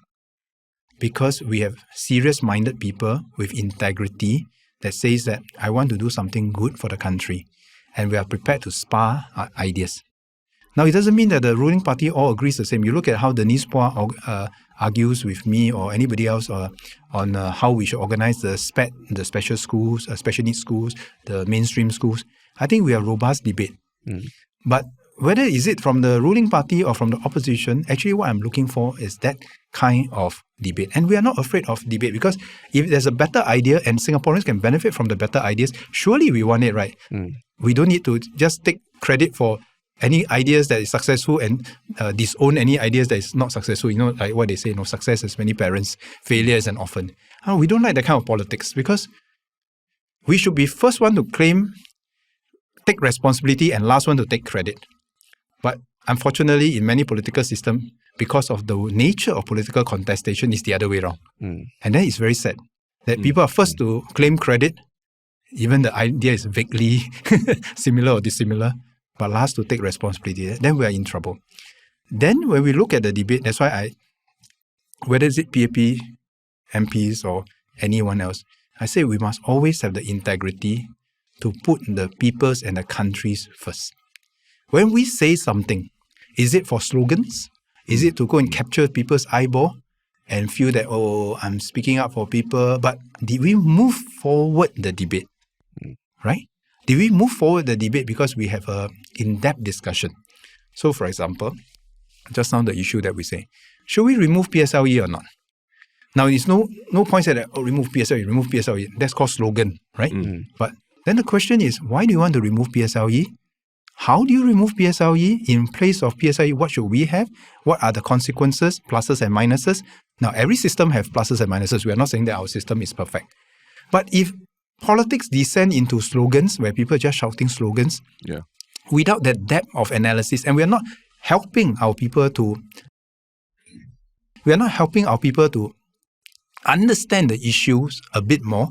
because we have serious-minded people with integrity that says that I want to do something good for the country and we are prepared to spar ideas. Now, it doesn't mean that the ruling party all agrees the same. You look at how Denise Pua argues with me or anybody else on how we should organize the special schools, special needs schools, the mainstream schools. I think we have robust debate. But whether is it from the ruling party or from the opposition, actually what I'm looking for is that kind of debate. And we are not afraid of debate because if there's a better idea and Singaporeans can benefit from the better ideas, surely we want it, right? We don't need to just take credit for any ideas that is successful and disown any ideas that is not successful. Like what they say, success has many parents, failure is an orphan. We don't like that kind of politics because we should be first one to claim, take responsibility and last one to take credit. But unfortunately, in many political systems, because of the nature of political contestation, it's the other way around. And then it's very sad that people are first to claim credit, even the idea is vaguely similar or dissimilar, but last to take responsibility, then we are in trouble. Then when we look at the debate, that's why whether it's PAP, MPs or anyone else, I say we must always have the integrity to put the people's and the countries first. When we say something, is it for slogans? Is it to go and capture people's eyeball and feel that, I'm speaking up for people? But did we move forward the debate? Right? Did we move forward the debate because we have a in-depth discussion? So, for example, just now the issue that we say, should we remove PSLE or not? Now, there's no point saying that, remove PSLE. That's called slogan, right? But then the question is, why do you want to remove PSLE? How do you remove PSLE? In place of PSLE, what should we have? What are the consequences, pluses and minuses? Now, every system has pluses and minuses. We are not saying that our system is perfect. But if politics descend into slogans where people are just shouting slogans without that depth of analysis, and we are not helping our people to understand the issues a bit more,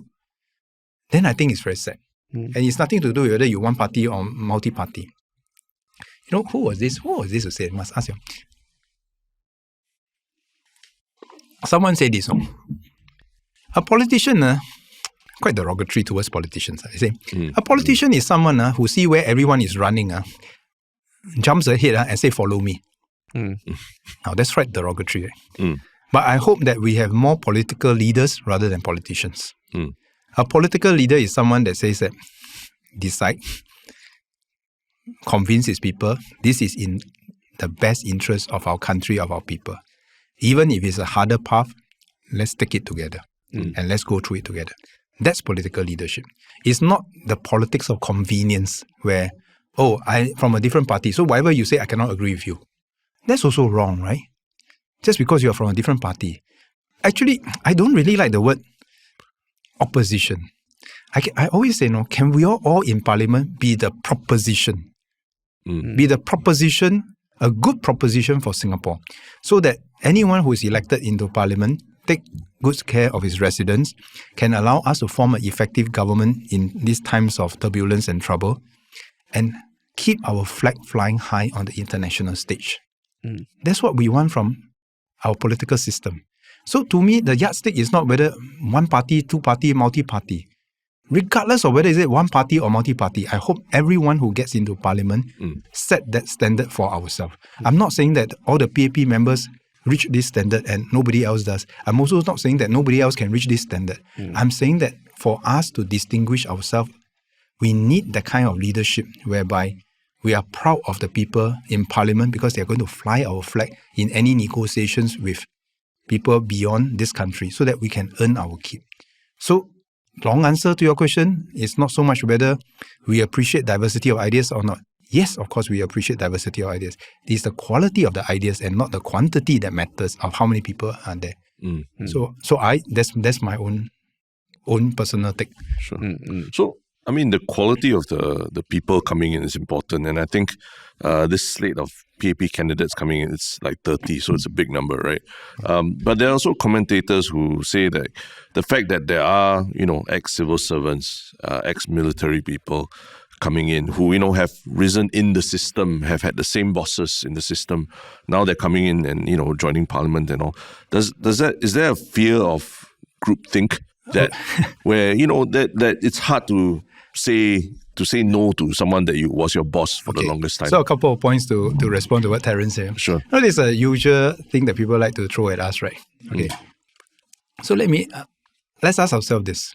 then I think it's very sad. And it's nothing to do with whether you're one party or multi-party. Who was this? Who was this who said? I must ask you. Someone said this. A politician, quite derogatory towards politicians. I say, a politician is someone who see where everyone is running, jumps ahead and say, follow me. Now, that's right, derogatory. Right? But I hope that we have more political leaders rather than politicians. A political leader is someone that says that, decide, convince his people, this is in the best interest of our country, of our people. Even if it's a harder path, let's take it together and let's go through it together. That's political leadership. It's not the politics of convenience where, I'm from a different party, so whatever you say, I cannot agree with you. That's also wrong, right? just because you are from a different party. Actually, I don't really like the word opposition. I always say, can we all in parliament be the proposition? Be the proposition, a good proposition for Singapore, so that anyone who is elected into parliament take good care of his residents, can allow us to form an effective government in these times of turbulence and trouble, and keep our flag flying high on the international stage. That's what we want from our political system. So to me, the yardstick is not whether one party, two party, multi-party. Regardless of whether is it one party or multi-party, I hope everyone who gets into parliament set that standard for ourselves. I'm not saying that all the PAP members reach this standard and nobody else does. I'm also not saying that nobody else can reach this standard. I'm saying that for us to distinguish ourselves, we need that kind of leadership whereby we are proud of the people in parliament because they are going to fly our flag in any negotiations with people beyond this country so that we can earn our keep. So, long answer to your question is not so much whether we appreciate diversity of ideas or not. Yes, of course, we appreciate diversity of ideas. It is the quality of the ideas and not the quantity that matters of how many people are there. So that's my own personal take. Sure. So, I mean, the quality of the people coming in is important. And I think this slate of PAP candidates coming in, it's like 30, so it's a big number, right? But there are also commentators who say that the fact that there are, ex-civil servants, ex-military people coming in who, have risen in the system, have had the same bosses in the system. Now they're coming in and, joining parliament and all. Is there a fear of groupthink that where, that it's hard to say no to someone that was your boss for the longest time? So a couple of points to respond to what Terence said. Sure. It's a usual thing that people like to throw at us, right? Okay. So let's ask ourselves this.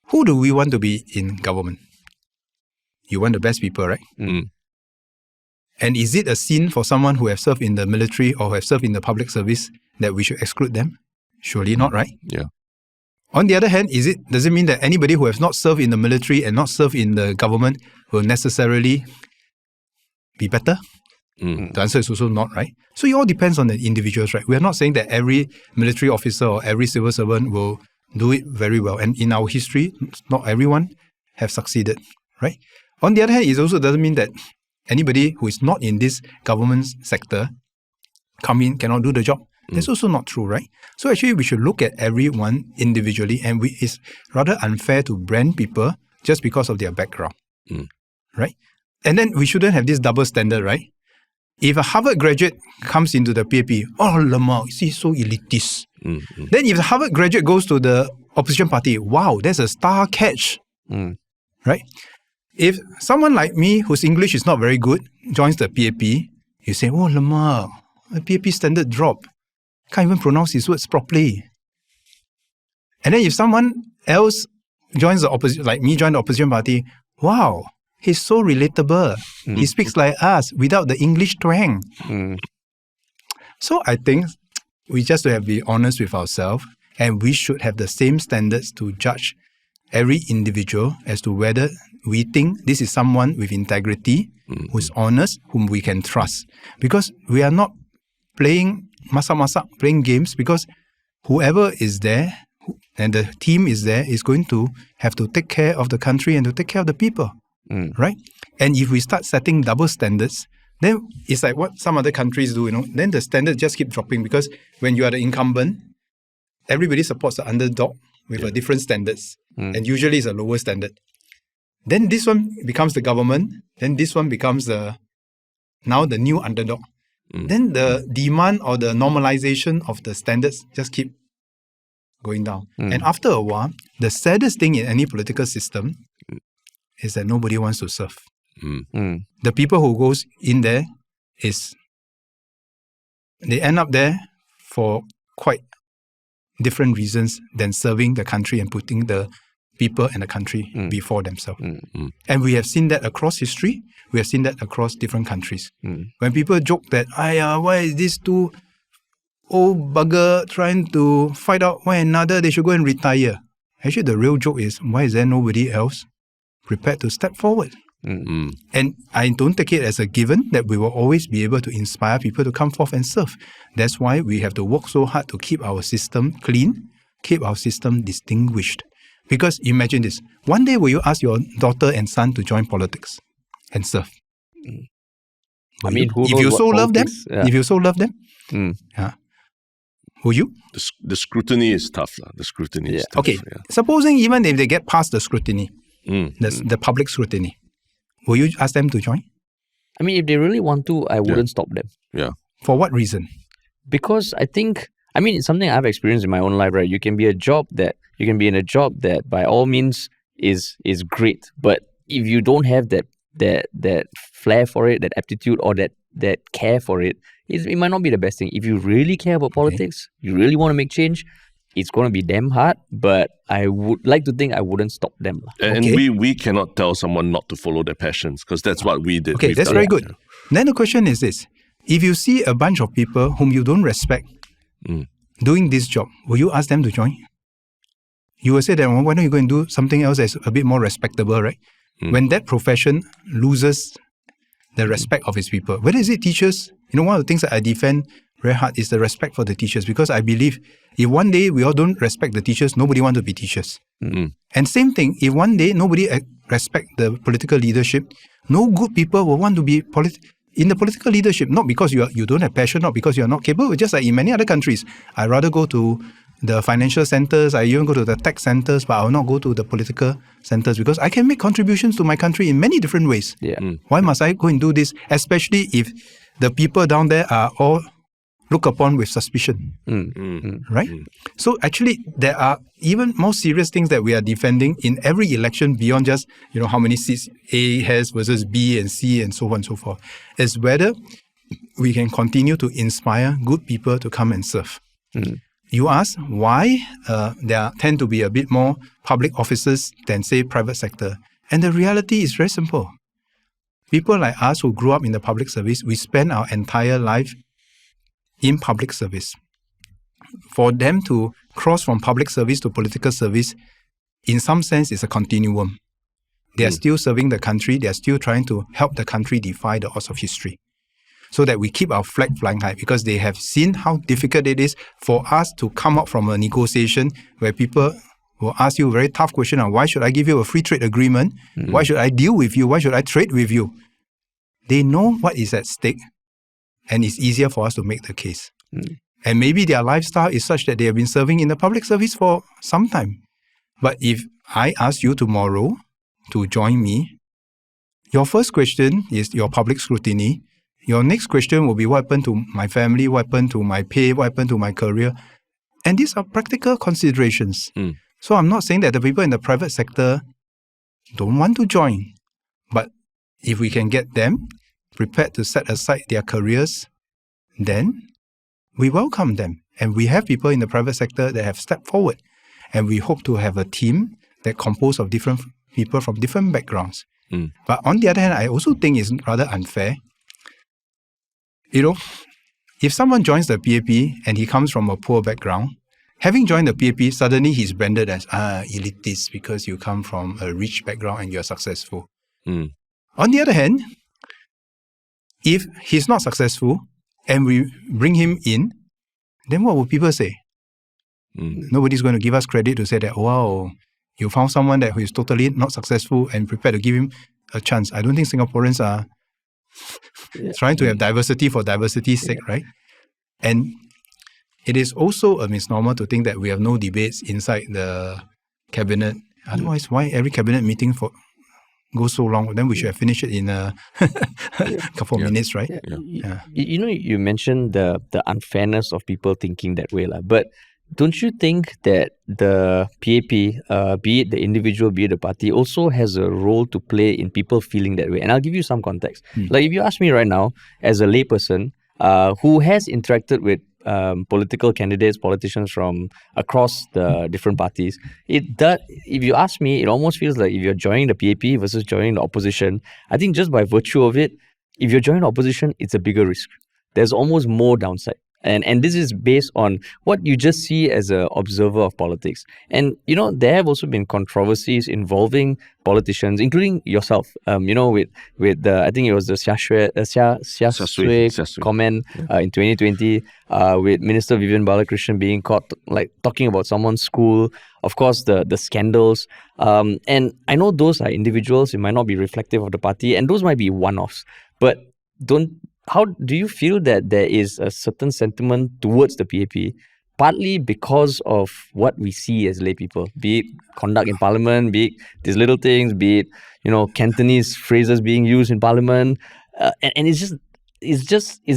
Who do we want to be in government? You want the best people, right? And is it a sin for someone who have served in the military or who have served in the public service that we should exclude them? Surely not, right? Yeah. On the other hand, does it mean that anybody who has not served in the military and not served in the government will necessarily be better? The answer is also not, right? So it all depends on the individuals, right? We are not saying that every military officer or every civil servant will do it very well. And in our history, not everyone have succeeded, right? On the other hand, it also doesn't mean that anybody who is not in this government sector come in, cannot do the job. That's also not true, right? So actually, we should look at everyone individually, and it's rather unfair to brand people just because of their background, right? And then we shouldn't have this double standard, right? If a Harvard graduate comes into the PAP, lemak, he's so elitist. Then if the Harvard graduate goes to the opposition party, wow, that's a star catch, right? If someone like me, whose English is not very good, joins the PAP, you say, lemak, the PAP standard drop. Can't even pronounce his words properly. And then if someone else joins the opposition, like me, join the opposition party, wow, he's so relatable. He speaks like us without the English twang. So I think we just have to be honest with ourselves, and we should have the same standards to judge every individual as to whether we think this is someone with integrity, who's honest, whom we can trust. Because we are not playing masak-masak, playing games, because whoever is there and the team is there is going to have to take care of the country and to take care of the people, right? And if we start setting double standards, then it's like what some other countries do, then the standards just keep dropping, because when you are the incumbent, everybody supports the underdog with a different standards, and usually it's a lower standard. Then this one becomes the government, then this one becomes now the new underdog. Then the demand or the normalization of the standards just keep going down. And after a while, the saddest thing in any political system is that nobody wants to serve. The people who goes in there they end up there for quite different reasons than serving the country and putting the people and the country before themselves. And we have seen that across history. We have seen that across different countries. When people joke that, why is this two old bugger trying to fight out one another, they should go and retire. Actually, the real joke is, why is there nobody else prepared to step forward? And I don't take it as a given that we will always be able to inspire people to come forth and serve. That's why we have to work so hard to keep our system clean, keep our system distinguished. Because imagine this, one day will you ask your daughter and son to join politics and serve? I mean, who if knows you what so love them, politics- if you so love them, will you? The scrutiny is tough. The scrutiny is tough. Okay, supposing even if they get past the scrutiny, the public scrutiny, will you ask them to join? I mean, if they really want to, I wouldn't stop them. Yeah. For what reason? Because I think, I mean, it's something I've experienced in my own life, right? You can be in a job that by all means is great, but if you don't have that flair for it, that aptitude or that care for it, it might not be the best thing. If you really care about politics, you really want to make change, it's going to be damn hard, but I would like to think I wouldn't stop them. And we cannot tell someone not to follow their passions because that's what we did. Okay, that's very good. Then the question is this. If you see a bunch of people whom you don't respect doing this job, will you ask them to join? You will say that, why don't you go and do something else that's a bit more respectable, right? When that profession loses the respect of its people, whether is it teachers, one of the things that I defend very hard is the respect for the teachers, because I believe if one day we all don't respect the teachers, nobody wants to be teachers. And same thing, if one day nobody respect the political leadership, no good people will want to be in the political leadership, not because you don't have passion, not because you're not capable, just like in many other countries. I'd rather go to the financial centers, I even go to the tech centers, but I will not go to the political centers because I can make contributions to my country in many different ways. Why must I go and do this, especially if the people down there are all looked upon with suspicion, right? So actually, there are even more serious things that we are defending in every election beyond just, how many seats A has versus B and C and so on and so forth, is whether we can continue to inspire good people to come and serve. You ask why there tend to be a bit more public officers than, say, private sector. And the reality is very simple. People like us who grew up in the public service, we spend our entire life in public service. For them to cross from public service to political service, in some sense, is a continuum. They are still serving the country. They are still trying to help the country defy the odds of history, so that we keep our flag flying high, because they have seen how difficult it is for us to come out from a negotiation where people will ask you a very tough question on why should I give you a free trade agreement? Why should I deal with you? Why should I trade with you? They know what is at stake, and it's easier for us to make the case. And maybe their lifestyle is such that they have been serving in the public service for some time. But if I ask you tomorrow to join me, your first question is your public scrutiny. Your next question will be what happened to my family, what happened to my pay, what happened to my career. And these are practical considerations. So I'm not saying that the people in the private sector don't want to join. But if we can get them prepared to set aside their careers, then we welcome them. And we have people in the private sector that have stepped forward. And we hope to have a team that composed of different people from different backgrounds. But on the other hand, I also think it's rather unfair. If someone joins the PAP and he comes from a poor background, having joined the PAP, suddenly he's branded as elitist because you come from a rich background and you're successful. On the other hand, if he's not successful and we bring him in, then what will people say? Nobody's going to give us credit to say that, wow, you found someone who is totally not successful and prepared to give him a chance. I don't think Singaporeans are trying to have diversity for diversity's sake, right? And it is also a misnomer to think that we have no debates inside the cabinet. Otherwise, why every cabinet meeting goes so long? Then we should have finished it in a couple of minutes, right? You mentioned the unfairness of people thinking that way, but don't you think that the PAP, be it the individual, be it the party, also has a role to play in people feeling that way? And I'll give you some context. Like if you ask me right now, as a layperson who has interacted with political candidates, politicians from across the different parties, if you ask me, it almost feels like if you're joining the PAP versus joining the opposition, I think just by virtue of it, if you're joining the opposition, it's a bigger risk. There's almost more downside. And this is based on what you just see as an observer of politics. And, there have also been controversies involving politicians, including yourself, with the, I think it was the Xia Shui comment in 2020, with Minister Vivian Balakrishnan being caught, talking about someone's school. Of course, the scandals. And I know those are individuals. It might not be reflective of the party, and those might be one-offs. But how do you feel that there is a certain sentiment towards the PAP, partly because of what we see as lay people, be it conduct in parliament, be it these little things, be it, Cantonese phrases being used in parliament, and it's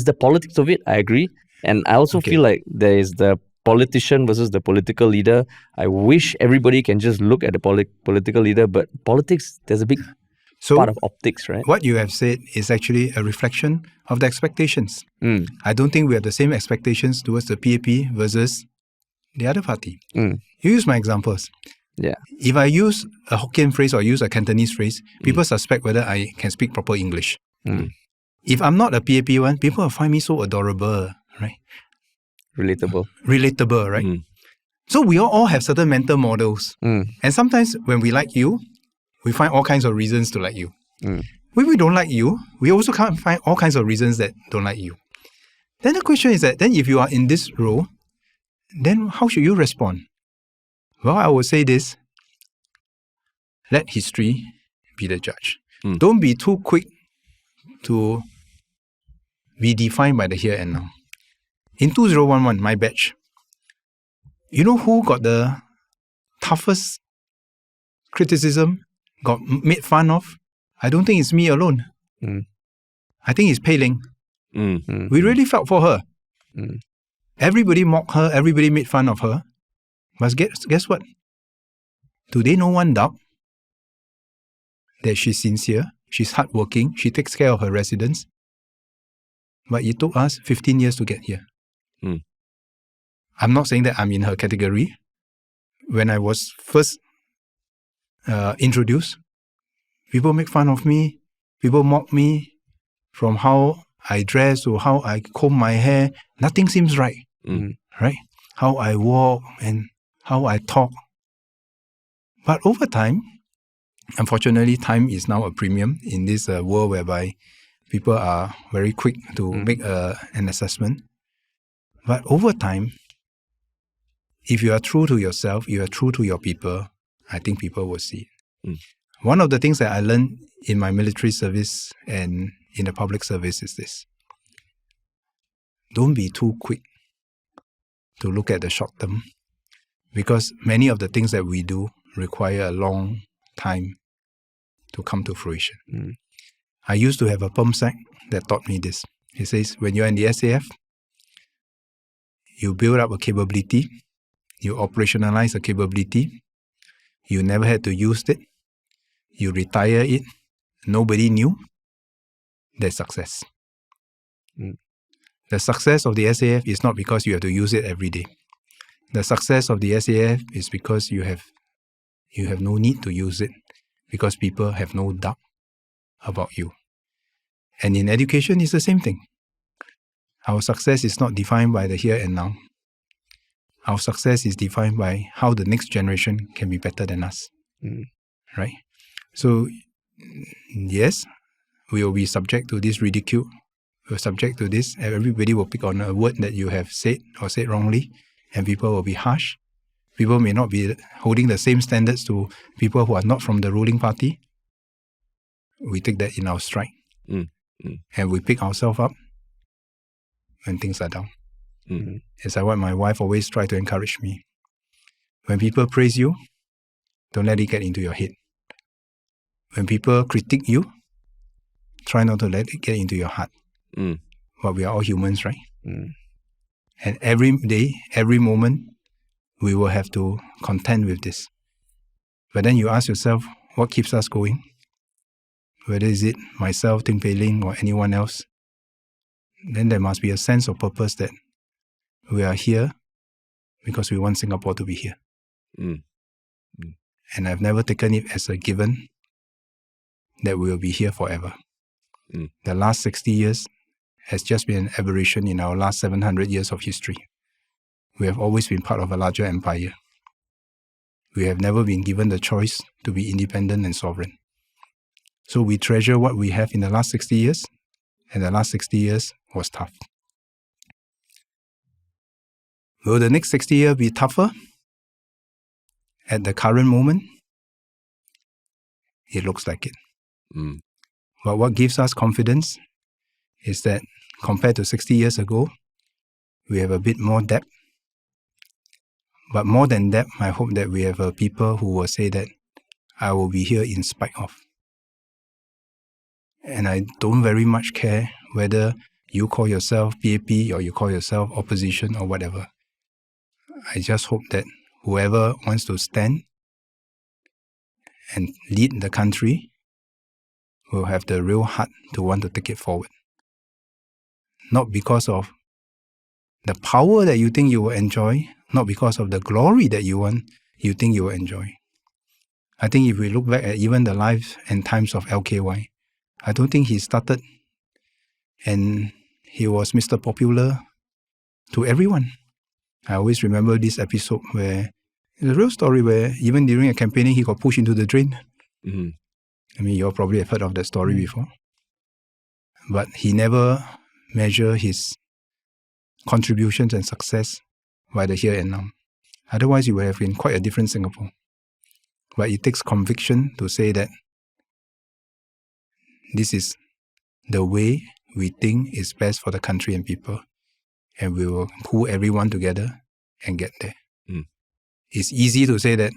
the politics of it. I agree, and I also feel like there is the politician versus the political leader. I wish everybody can just look at the political leader, but politics, there's a big part of optics, right? What you have said is actually a reflection of the expectations. I don't think we have the same expectations towards the PAP versus the other party. You use my examples. Yeah. If I use a Hokkien phrase or use a Cantonese phrase, people suspect whether I can speak proper English. If I'm not a PAP one, people will find me so adorable, right? Relatable, right? So we all have certain mental models. And sometimes when we like you, we find all kinds of reasons to like you. When we don't like you, we also can't find all kinds of reasons that don't like you. Then the question is that, then if you are in this role, then how should you respond? Well, I would say this: let history be the judge. Don't be too quick to be defined by the here and now. In 2011, my batch, you know who got the toughest criticism, got made fun of? I don't think it's me alone. I think it's Pei Ling. We really felt for her. Everybody mocked her, everybody made fun of her. But guess what? Today, no one doubt that she's sincere, she's hardworking, she takes care of her residents. But it took us 15 years to get here. I'm not saying that I'm in her category. When I was first introduced, people make fun of me, people mock me from how I dress to how I comb my hair. Nothing seems right, right? How I walk and how I talk. But over time, unfortunately, time is now a premium in this world whereby people are very quick to make an assessment. But over time, if you are true to yourself, you are true to your people, I think people will see it. One of the things that I learned in my military service and in the public service is this: don't be too quick to look at the short term, because many of the things that we do require a long time to come to fruition. I used to have a perm sec that taught me this. He says, when you're in the SAF, you build up a capability, you operationalize a capability, you never had to use it, you retire it, nobody knew, that's success. The success of the SAF is not because you have to use it every day. The success of the SAF is because you have no need to use it, because people have no doubt about you. And in education, it's the same thing. Our success is not defined by the here and now. Our success is defined by how the next generation can be better than us. Right? So, yes, we will be subject to this ridicule. We're subject to this. Everybody will pick on a word that you have said or said wrongly, and people will be harsh. People may not be holding the same standards to people who are not from the ruling party. We take that in our stride. And we pick ourselves up when things are down. It's like what my wife always tries to encourage me. When people praise you, don't let it get into your head. When people critique you, try not to let it get into your heart. But we are all humans, right? And every day, every moment, we will have to contend with this. But then you ask yourself, what keeps us going? Whether is it myself, Ting Pei Ling, or anyone else, then there must be a sense of purpose that we are here because we want Singapore to be here. And I've never taken it as a given that we will be here forever. The last 60 years has just been an aberration in our last 700 years of history. We have always been part of a larger empire. We have never been given the choice to be independent and sovereign. So we treasure what we have in the last 60 years, and the last 60 years was tough. Will the next 60 years be tougher? At the current moment, it looks like it. But what gives us confidence is that compared to 60 years ago, we have a bit more depth. But more than that, I hope that we have people who will say that I will be here in spite of. And I don't very much care whether you call yourself PAP or you call yourself opposition or whatever. I just hope that whoever wants to stand and lead the country will have the real heart to want to take it forward. Not because of the power that you think you will enjoy, not because of the glory that you think you will enjoy. I think if we look back at even the life and times of LKY, I don't think he started and he was Mr. Popular to everyone. I always remember this episode where it's a real story where even during a campaigning, he got pushed into the drain. I mean, you all probably have heard of that story before. But he never measured his contributions and success by the here and now. Otherwise, it would have been quite a different Singapore. But it takes conviction to say that this is the way we think is best for the country and people, and we will pull everyone together and get there. It's easy to say that,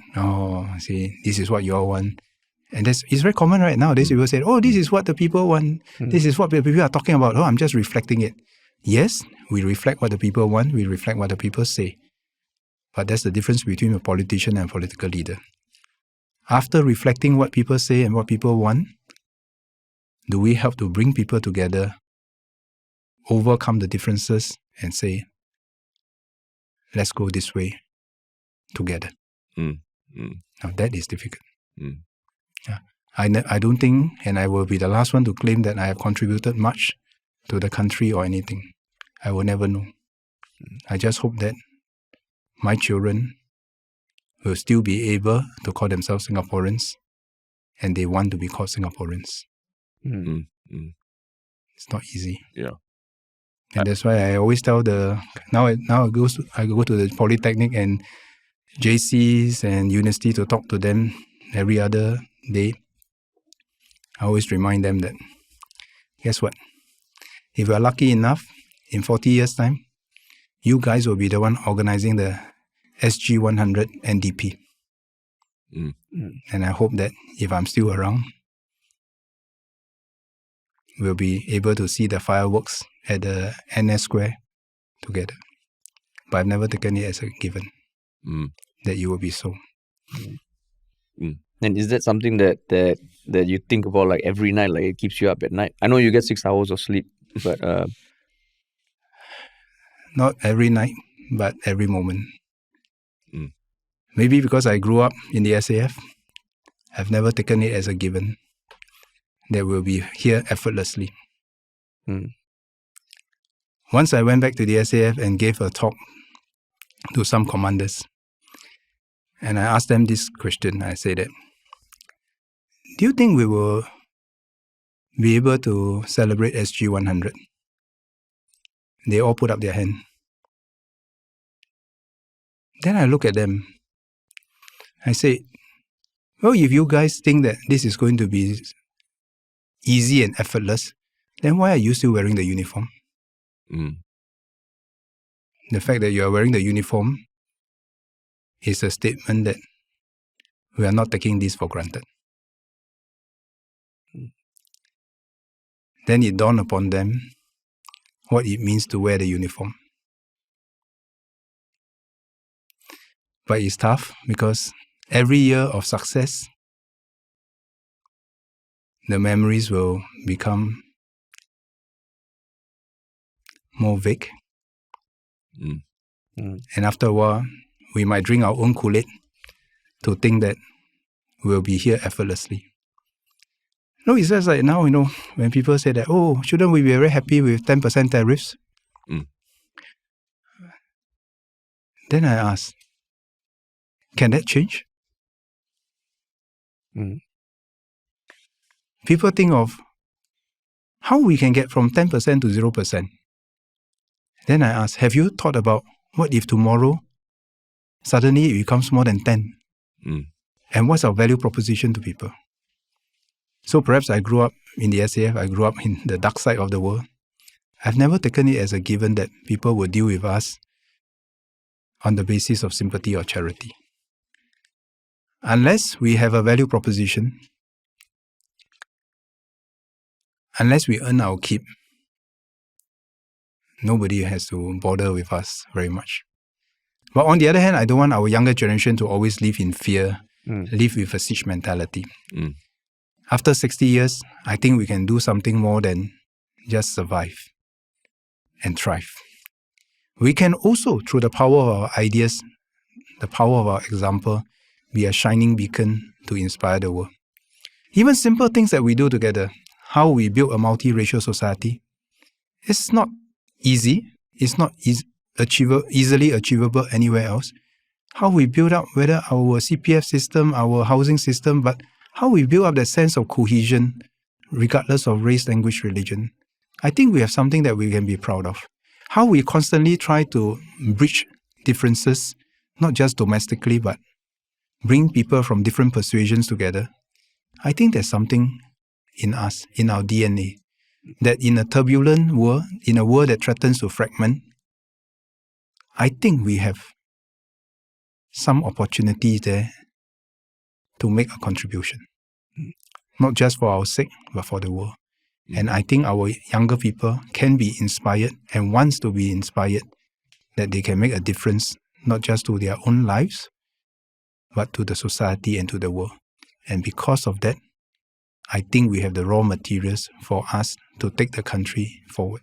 see, this is what you all want. And it's very common right now. People say, this is what the people want. This is what the people are talking about. I'm just reflecting it. Yes, we reflect what the people want. We reflect what the people say. But that's the difference between a politician and a political leader. After reflecting what people say and what people want, do we help to bring people together, overcome the differences, and say, let's go this way together? Now, that is difficult. I don't think, and I will be the last one to claim that I have contributed much to the country or anything. I will never know. I just hope that my children will still be able to call themselves Singaporeans, and they want to be called Singaporeans. It's not easy. Yeah. And that's why I always tell now I go to the Polytechnic and JCs and university to talk to them every other day. I always remind them that, guess what? If you are lucky enough, in 40 years' time, you guys will be the one organizing the SG100 NDP. And I hope that if I'm still around, we'll be able to see the fireworks at the NS Square together. But I've never taken it as a given that you will be so. And is that something that you think about like every night, like it keeps you up at night? I know you get 6 hours of sleep, but not every night, but every moment. Maybe because I grew up in the SAF, I've never taken it as a given that we'll be here effortlessly. Once I went back to the SAF and gave a talk to some commanders, and I asked them this question. I said that, do you think we will be able to celebrate SG100? They all put up their hand. Then I look at them. I say, well, if you guys think that this is going to be easy and effortless, then why are you still wearing the uniform? The fact that you are wearing the uniform is a statement that we are not taking this for granted. Then it dawned upon them what it means to wear the uniform. But it's tough because every year of success, the memories will become more vague. And after a while, we might drink our own Kool-Aid to think that we'll be here effortlessly. No, it's just like now, when people say that, oh, shouldn't we be very happy with 10% tariffs? Then I ask, can that change? People think of how we can get from 10% to 0%. Then I ask, have you thought about what if tomorrow suddenly it becomes more than 10? And what's our value proposition to people? So perhaps I grew up in the SAF, I grew up in the dark side of the world. I've never taken it as a given that people will deal with us on the basis of sympathy or charity. Unless we have a value proposition, unless we earn our keep, nobody has to bother with us very much. But on the other hand, I don't want our younger generation to always live in fear, live with a siege mentality. After 60 years, I think we can do something more than just survive and thrive. We can also, through the power of our ideas, the power of our example, be a shining beacon to inspire the world. Even simple things that we do together, how we build a multiracial society, it's not easy. It's not easily achievable anywhere else. How we build up whether our CPF system, our housing system, but how we build up that sense of cohesion regardless of race, language, religion. I think we have something that we can be proud of. How we constantly try to bridge differences, not just domestically, but bring people from different persuasions together. I think there's something in us, in our DNA, that in a turbulent world, in a world that threatens to fragment, I think we have some opportunities there to make a contribution. Not just for our sake, but for the world. And I think our younger people can be inspired and wants to be inspired that they can make a difference, not just to their own lives, but to the society and to the world. And because of that, I think we have the raw materials for us to take the country forward.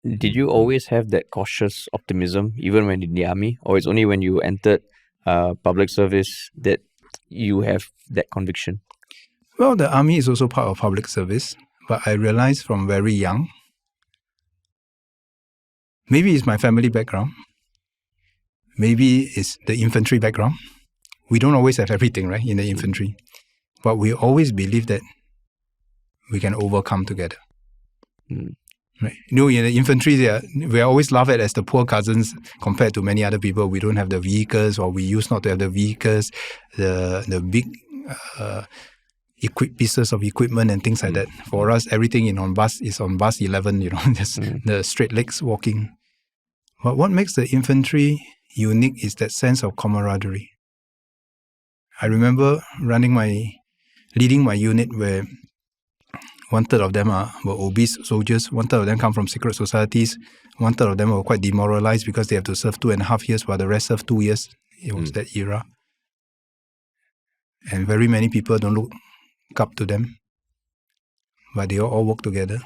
Did you always have that cautious optimism, even when in the army? Or it's only when you entered public service that you have that conviction? Well, the army is also part of public service, but I realized from very young, maybe it's my family background, maybe it's the infantry background. We don't always have everything, right, in the infantry. But we always believe that we can overcome together. Right? In the infantry, we are always laughed at as the poor cousins compared to many other people. We don't have the vehicles, or we used not to have the vehicles, the big pieces of equipment and things like that. For us, everything is on bus 11, just the straight legs walking. But what makes the infantry unique is that sense of camaraderie. I remember leading my unit where 1/3 of them were obese soldiers, 1/3 of them come from secret societies, 1/3 of them were quite demoralized because they have to serve 2.5 years while the rest served 2 years. It was that era. And very many people don't look up to them, but they all work together.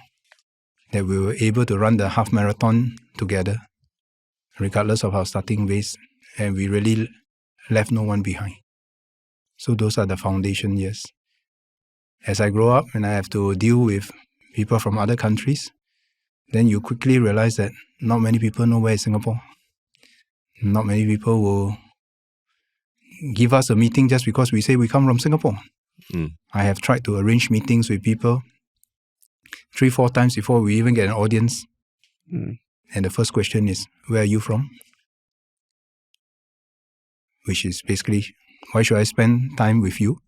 That we were able to run the half marathon together, regardless of our starting base, and we really left no one behind. So those are the foundation years. As I grow up and I have to deal with people from other countries, then you quickly realize that not many people know where is Singapore. Not many people will give us a meeting just because we say we come from Singapore. I have tried to arrange meetings with people 3-4 times before we even get an audience. And the first question is, where are you from? Which is basically, why should I spend time with you?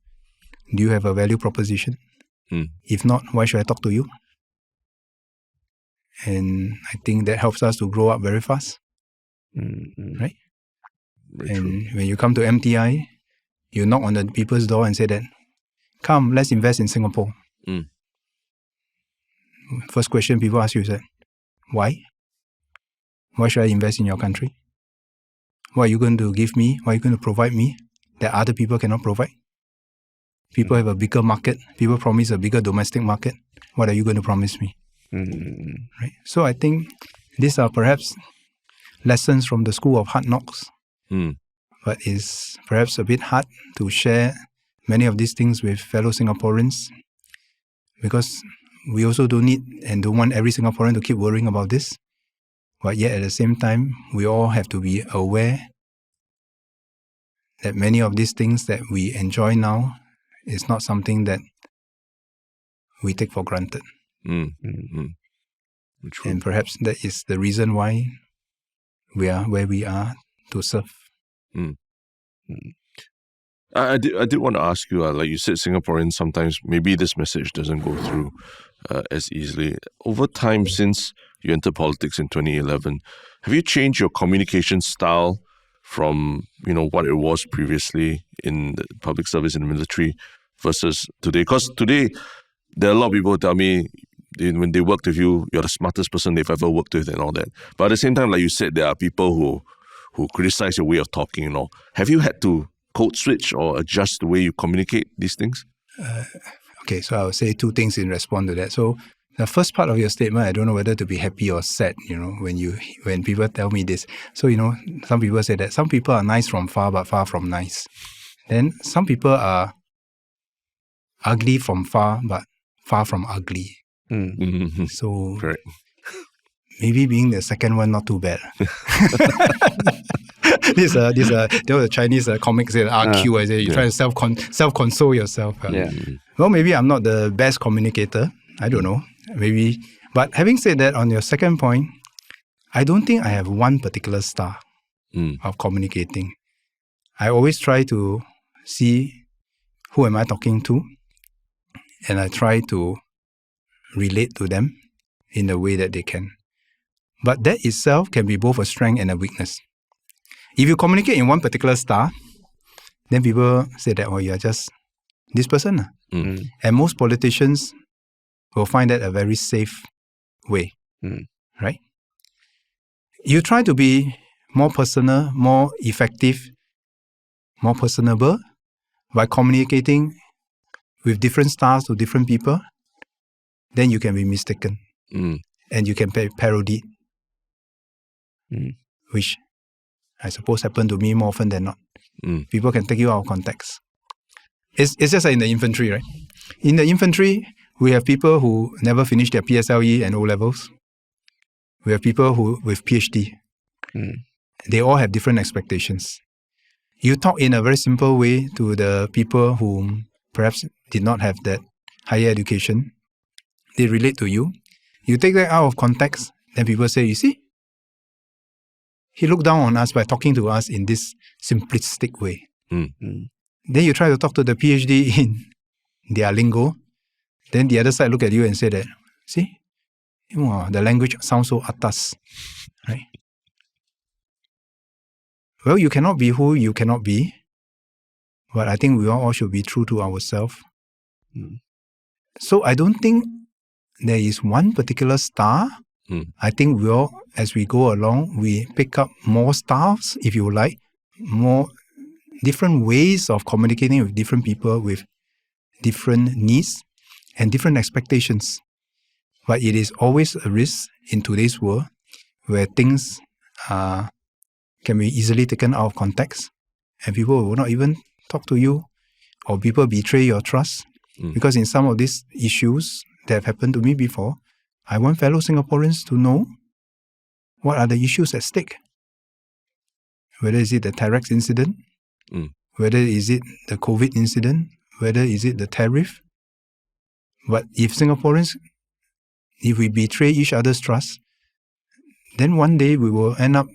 Do you have a value proposition? If not, why should I talk to you? And I think that helps us to grow up very fast. Right? Very and true. When you come to MTI, you knock on the people's door and say that, come, let's invest in Singapore. First question people ask you is that, why? Why should I invest in your country? What are you going to give me? What are you going to provide me that other people cannot provide? People have a bigger market. People promise a bigger domestic market. What are you going to promise me? Right? So I think these are perhaps lessons from the school of hard knocks. But it's perhaps a bit hard to share many of these things with fellow Singaporeans because we also don't need and don't want every Singaporean to keep worrying about this. But yet at the same time, we all have to be aware that many of these things that we enjoy now is not something that we take for granted. And perhaps that is the reason why we are where we are to serve. I did want to ask you, like you said, Singaporeans sometimes, maybe this message doesn't go through as easily. Over time, since you entered politics in 2011, have you changed your communication style from, what it was previously in the public service in the military versus today? Because today, there are a lot of people who tell me when they worked with you, you're the smartest person they've ever worked with and all that. But at the same time, like you said, there are people who criticize your way of talking and all. Have you had to code switch or adjust the way you communicate these things? Okay, so I'll say two things in response to that. So the first part of your statement, I don't know whether to be happy or sad, when people tell me this. So, some people say that some people are nice from far, but far from nice. Then some people are ugly from far, but far from ugly. So Correct. Maybe being the second one, not too bad. There was a Chinese comic said RQ. I say you try to self-console yourself. Well, maybe I'm not the best communicator. I don't know. Maybe. But having said that, on your second point, I don't think I have one particular style of communicating. I always try to see who am I talking to, and I try to relate to them in the way that they can. But that itself can be both a strength and a weakness. If you communicate in one particular style, then people say that, you're just this person. And most politicians will find that a very safe way, right? You try to be more personal, more effective, more personable by communicating with different styles to different people, then you can be mistaken. And you can be parodied, which I suppose happened to me more often than not. People can take you out of context. It's just like in the infantry, right? In the infantry, we have people who never finished their PSLE and O-levels. We have people who with PhD. They all have different expectations. You talk in a very simple way to the people who perhaps did not have that higher education. They relate to you. You take that out of context, then people say, you see, he looked down on us by talking to us in this simplistic way. Then you try to talk to the PhD in their lingo. Then the other side look at you and say that, see, the language sounds so atas, right? Well, you cannot be who you cannot be. But I think we all should be true to ourselves. So I don't think there is one particular star. I think we all, as we go along, we pick up more styles, if you like, more different ways of communicating with different people with different needs and different expectations. But it is always a risk in today's world where things can be easily taken out of context and people will not even talk to you or people betray your trust. Because in some of these issues that have happened to me before, I want fellow Singaporeans to know what are the issues at stake. Whether is it the Tyrex incident, whether is it the COVID incident, whether is it the tariff. But if Singaporeans, if we betray each other's trust, then one day we will end up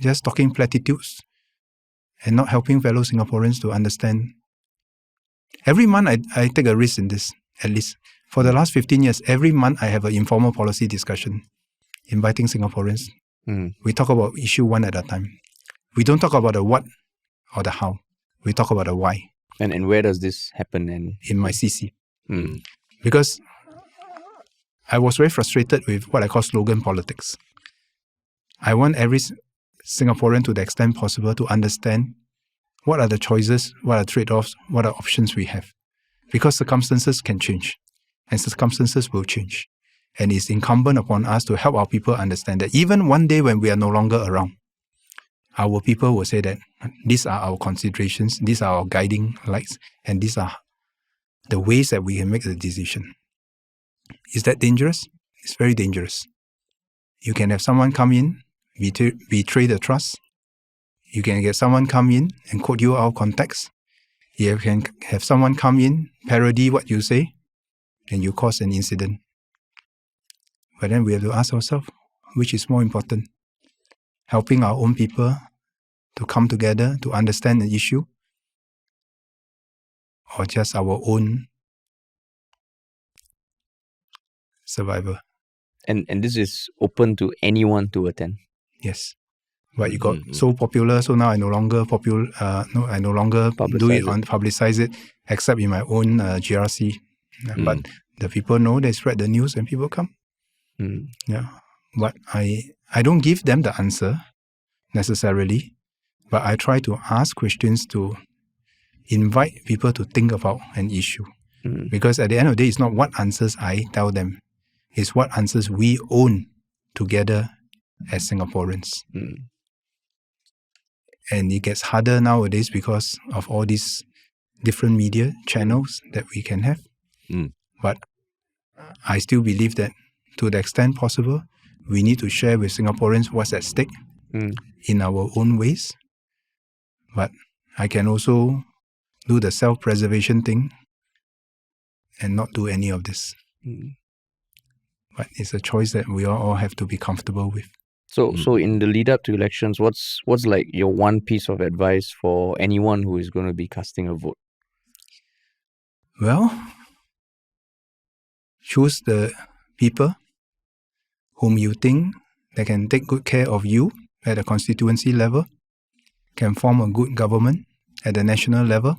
just talking platitudes and not helping fellow Singaporeans to understand. Every month I take a risk in this, at least. For the last 15 years, every month I have an informal policy discussion, inviting Singaporeans. We talk about issue one at a time. We don't talk about the what or the how. We talk about the why. And where does this happen? In my CC. Because I was very frustrated with what I call slogan politics. I want every Singaporean, to the extent possible, to understand what are the choices, what are trade-offs, what are options we have. Because circumstances can change, and circumstances will change. And it's incumbent upon us to help our people understand that even one day when we are no longer around, our people will say that these are our considerations, these are our guiding lights, and these are the ways that we can make the decision. Is that dangerous? It's very dangerous. You can have someone come in, betray the trust. You can get someone come in and quote you out of context. You can have someone come in, parody what you say, and you cause an incident. But then we have to ask ourselves, which is more important? Helping our own people to come together to understand the issue, or just our own survival? And this is open to anyone to attend. Yes. But you got so popular, so now I no longer I no longer publicize it, except in my own GRC. But the people know, they spread the news and people come. Yeah. But I don't give them the answer necessarily, but I try to ask questions to invite people to think about an issue. Because at the end of the day, it's not what answers I tell them. It's what answers we own together as Singaporeans. And it gets harder nowadays because of all these different media channels that we can have. But I still believe that to the extent possible, we need to share with Singaporeans what's at stake in our own ways. But I can also do the self-preservation thing and not do any of this. But it's a choice that we all have to be comfortable with. So in the lead up to elections, what's like your one piece of advice for anyone who is going to be casting a vote? Well, choose the people whom you think that can take good care of you at a constituency level, can form a good government at the national level,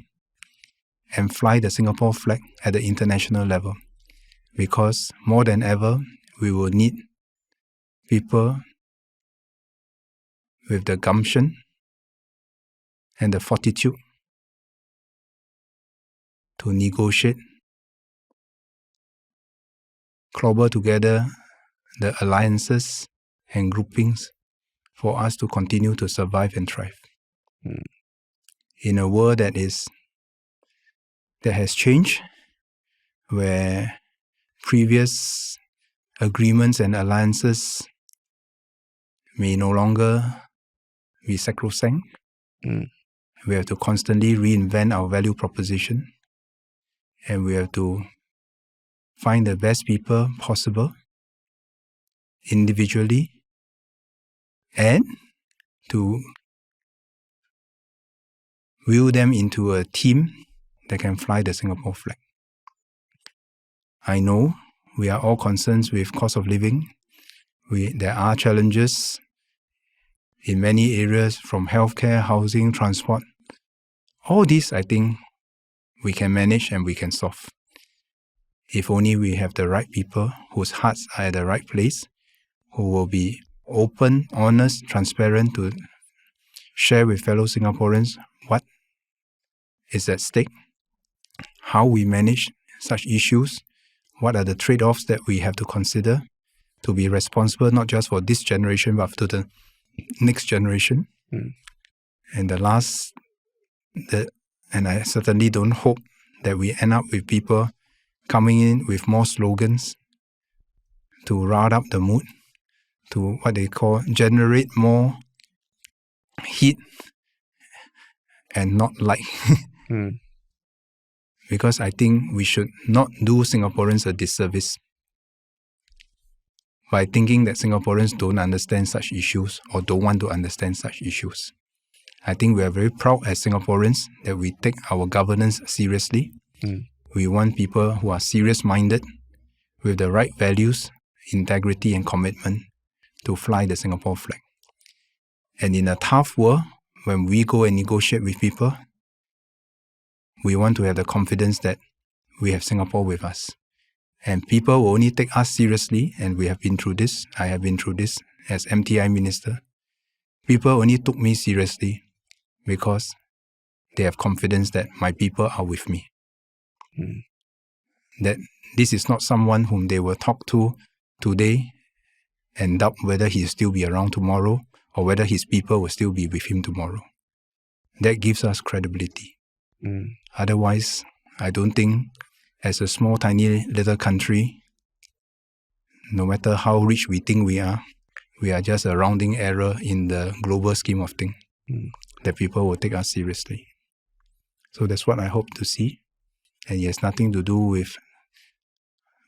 and fly the Singapore flag at the international level. Because more than ever, we will need people with the gumption and the fortitude to negotiate, clobber together the alliances and groupings for us to continue to survive and thrive. In a world that has changed, where previous agreements and alliances may no longer be sacrosanct, we have to constantly reinvent our value proposition, and we have to find the best people possible individually and to wheel them into a team that can fly the Singapore flag. I know we are all concerned with cost of living. There are challenges in many areas, from healthcare, housing, transport. All these, I think, we can manage and we can solve. If only we have the right people whose hearts are at the right place, who will be open, honest, transparent to share with fellow Singaporeans what is at stake, how we manage such issues, what are the trade-offs that we have to consider to be responsible not just for this generation but to the next generation. And and I certainly don't hope that we end up with people coming in with more slogans to rile up the mood, to what they call generate more heat and not like. Because I think we should not do Singaporeans a disservice by thinking that Singaporeans don't understand such issues or don't want to understand such issues. I think we are very proud as Singaporeans that we take our governance seriously. We want people who are serious-minded with the right values, integrity and commitment to fly the Singapore flag. And in a tough world, when we go and negotiate with people, we want to have the confidence that we have Singapore with us. And people will only take us seriously, and we have been through this. I have been through this as MTI Minister. People only took me seriously because they have confidence that my people are with me. That this is not someone whom they will talk to today and doubt whether he'll still be around tomorrow or whether his people will still be with him tomorrow. That gives us credibility. Otherwise, I don't think as a small, tiny little country no matter how rich we think we are just a rounding error in the global scheme of things, that people will take us seriously. So that's what I hope to see. And it has nothing to do with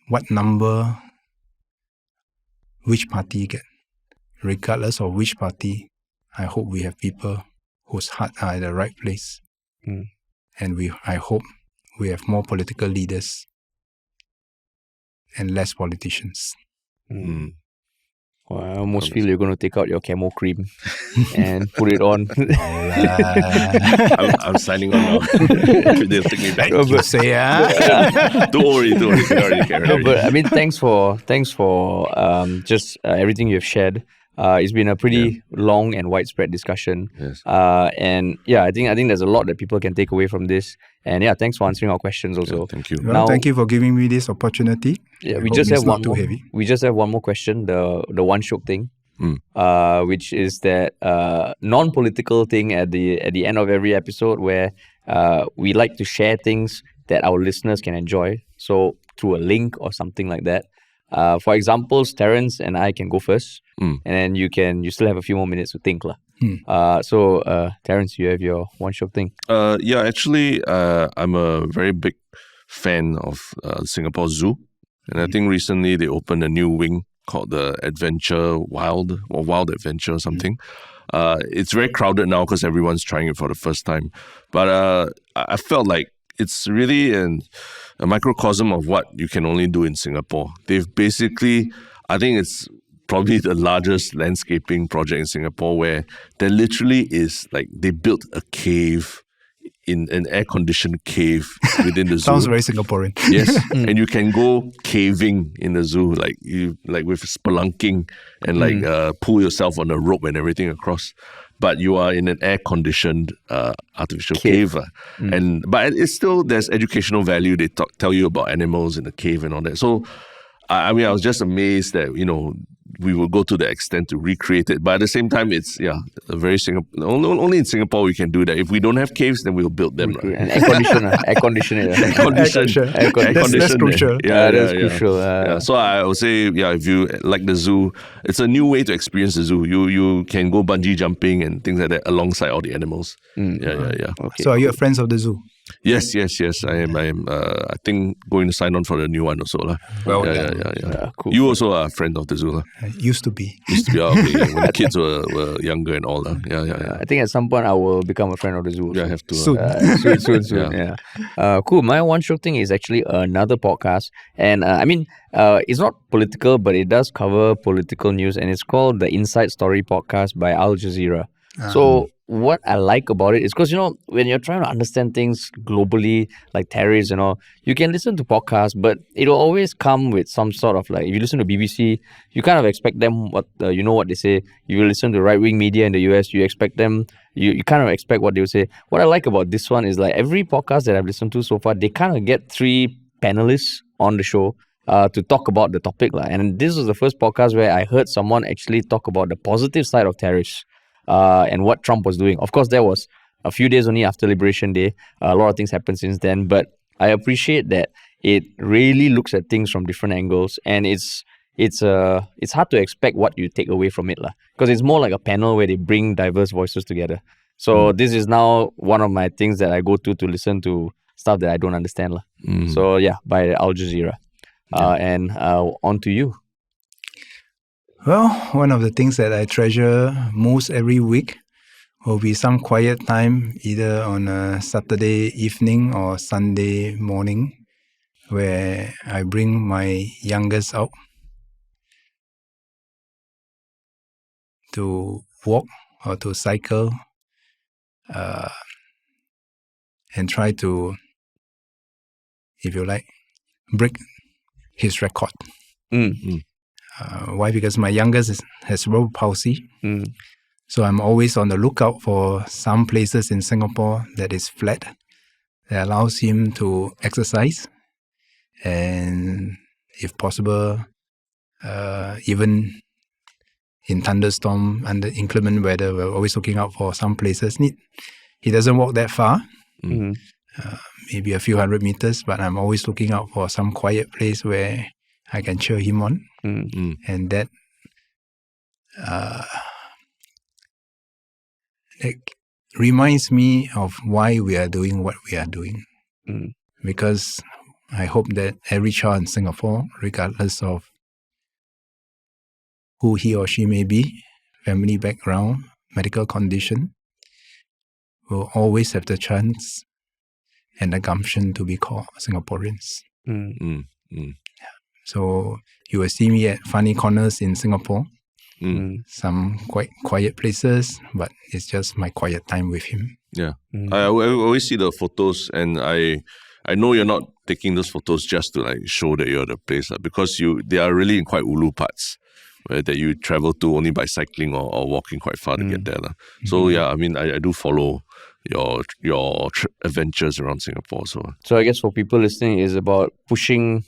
what number which party get. Regardless of which party, I hope we have people whose heart are at the right place. And I hope we have more political leaders and less politicians. Well, I almost feel you're going to take out your camo cream and put it on. I'm signing on now. They'll take me back. You say, Don't worry. No, but I mean, thanks for just everything you've shared. It's been a pretty long and widespread discussion. Yes. And yeah, I think there's a lot that people can take away from this. And yeah, thanks for answering our questions also. Yeah, thank you. Well, Now- thank you for giving me this opportunity. Yeah, I we hope just it's have not one too more. heavy. We just have one more question. The one Shiok Thing, which is that non-political thing at the end of every episode where we like to share things that our listeners can enjoy. So through a link or something like that. For example, Terence and I can go first, and then you still have a few more minutes to think, lah. So Terence, you have your one Shiok Thing. Yeah, actually, I'm a very big fan of Singapore Zoo. And I think recently they opened a new wing called the Wild Adventure or something. It's very crowded now because everyone's trying it for the first time. But I felt like it's really a microcosm of what you can only do in Singapore. They've basically, I think it's probably the largest landscaping project in Singapore where there literally is like they built a cave in an air-conditioned cave within the zoo. Sounds very Singaporean. Yes, and you can go caving in the zoo, like with spelunking and pull yourself on a rope and everything across. But you are in an air-conditioned artificial cave. But it's still, there's educational value. They tell you about animals in the cave and all that. So, I mean, I was just amazed that, we will go to the extent to recreate it. But at the same time, it's, a very only in Singapore we can do that. If we don't have caves, then we'll build them. And air conditioner. That's crucial. That's crucial. So I would say, if you like the zoo, it's a new way to experience the zoo. You can go bungee jumping and things like that alongside all the animals. Yeah. Okay. So are you a friends of the zoo? Yes. I am. I think going to sign on for the new one also lah. Well Yeah. Cool. You also are a friend of the zoo lah. Used to be. Used to be okay, when the kids were younger and all lah. Yeah. I think at some point I will become a friend of the zoo. Yeah, I have to. Soon. Soon. Yeah. Cool. My one Shiok Thing is actually another podcast, and it's not political, but it does cover political news, and it's called the Inside Story Podcast by Al Jazeera. So what I like about it is because, when you're trying to understand things globally, like tariffs and all, you can listen to podcasts, but it'll always come with some sort of if you listen to BBC, you kind of expect them what they say. You will listen to right-wing media in the US, you expect them, you kind of expect what they will say. What I like about this one is every podcast that I've listened to so far, they kind of get 3 panelists on the show to talk about the topic. And this was the first podcast where I heard someone actually talk about the positive side of tariffs. And what Trump was doing. Of course, that was a few days only after Liberation Day. A lot of things happened since then, but I appreciate that it really looks at things from different angles, and it's hard to expect what you take away from it, because it's more like a panel where they bring diverse voices together. So this is now one of my things that I go to listen to stuff that I don't understand. So yeah, by Al Jazeera. And on to you. Well, one of the things that I treasure most every week will be some quiet time, either on a Saturday evening or Sunday morning, where I bring my youngest out to walk or to cycle and try to, if you like, break his record. Why? Because my youngest has cerebral palsy. So I'm always on the lookout for some places in Singapore that is flat, that allows him to exercise. And if possible, even in thunderstorm, under inclement weather, we're always looking out for some places. He doesn't walk that far, maybe a few hundred meters, but I'm always looking out for some quiet place where I can cheer him on. And that reminds me of why we are doing what we are doing. Because I hope that every child in Singapore, regardless of who he or she may be, family background, medical condition, will always have the chance and the gumption to be called Singaporeans. So you will see me at funny corners in Singapore, some quite quiet places, but it's just my quiet time with him. Yeah. I always see the photos, and I know you're not taking those photos just to like show that you're at the place, because they are really in quite ulu parts that you travel to only by cycling or walking quite far to get there. So yeah, I mean, I do follow your adventures around Singapore. So I guess for people listening, is about pushing,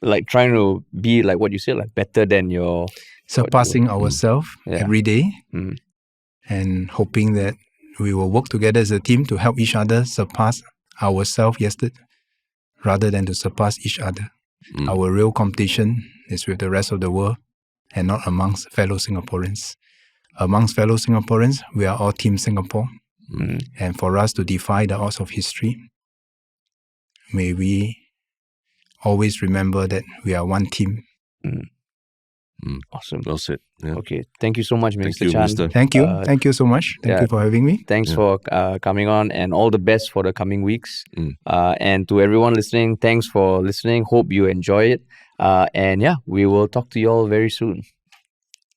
like trying to be like what you said, like better than your... Surpassing ourselves every day and hoping that we will work together as a team to help each other surpass ourselves yesterday rather than to surpass each other. Our real competition is with the rest of the world and not amongst fellow Singaporeans. Amongst fellow Singaporeans, we are all Team Singapore. And for us to defy the odds of history, may we always remember that we are one team. Awesome. Well said. Yeah. Okay. Thank you so much, Mr. you, Chan. Mister. Thank you. Thank you so much. Thank you for having me. Thanks for coming on, and all the best for the coming weeks. And to everyone listening, thanks for listening. Hope you enjoy it. And yeah, we will talk to you all very soon.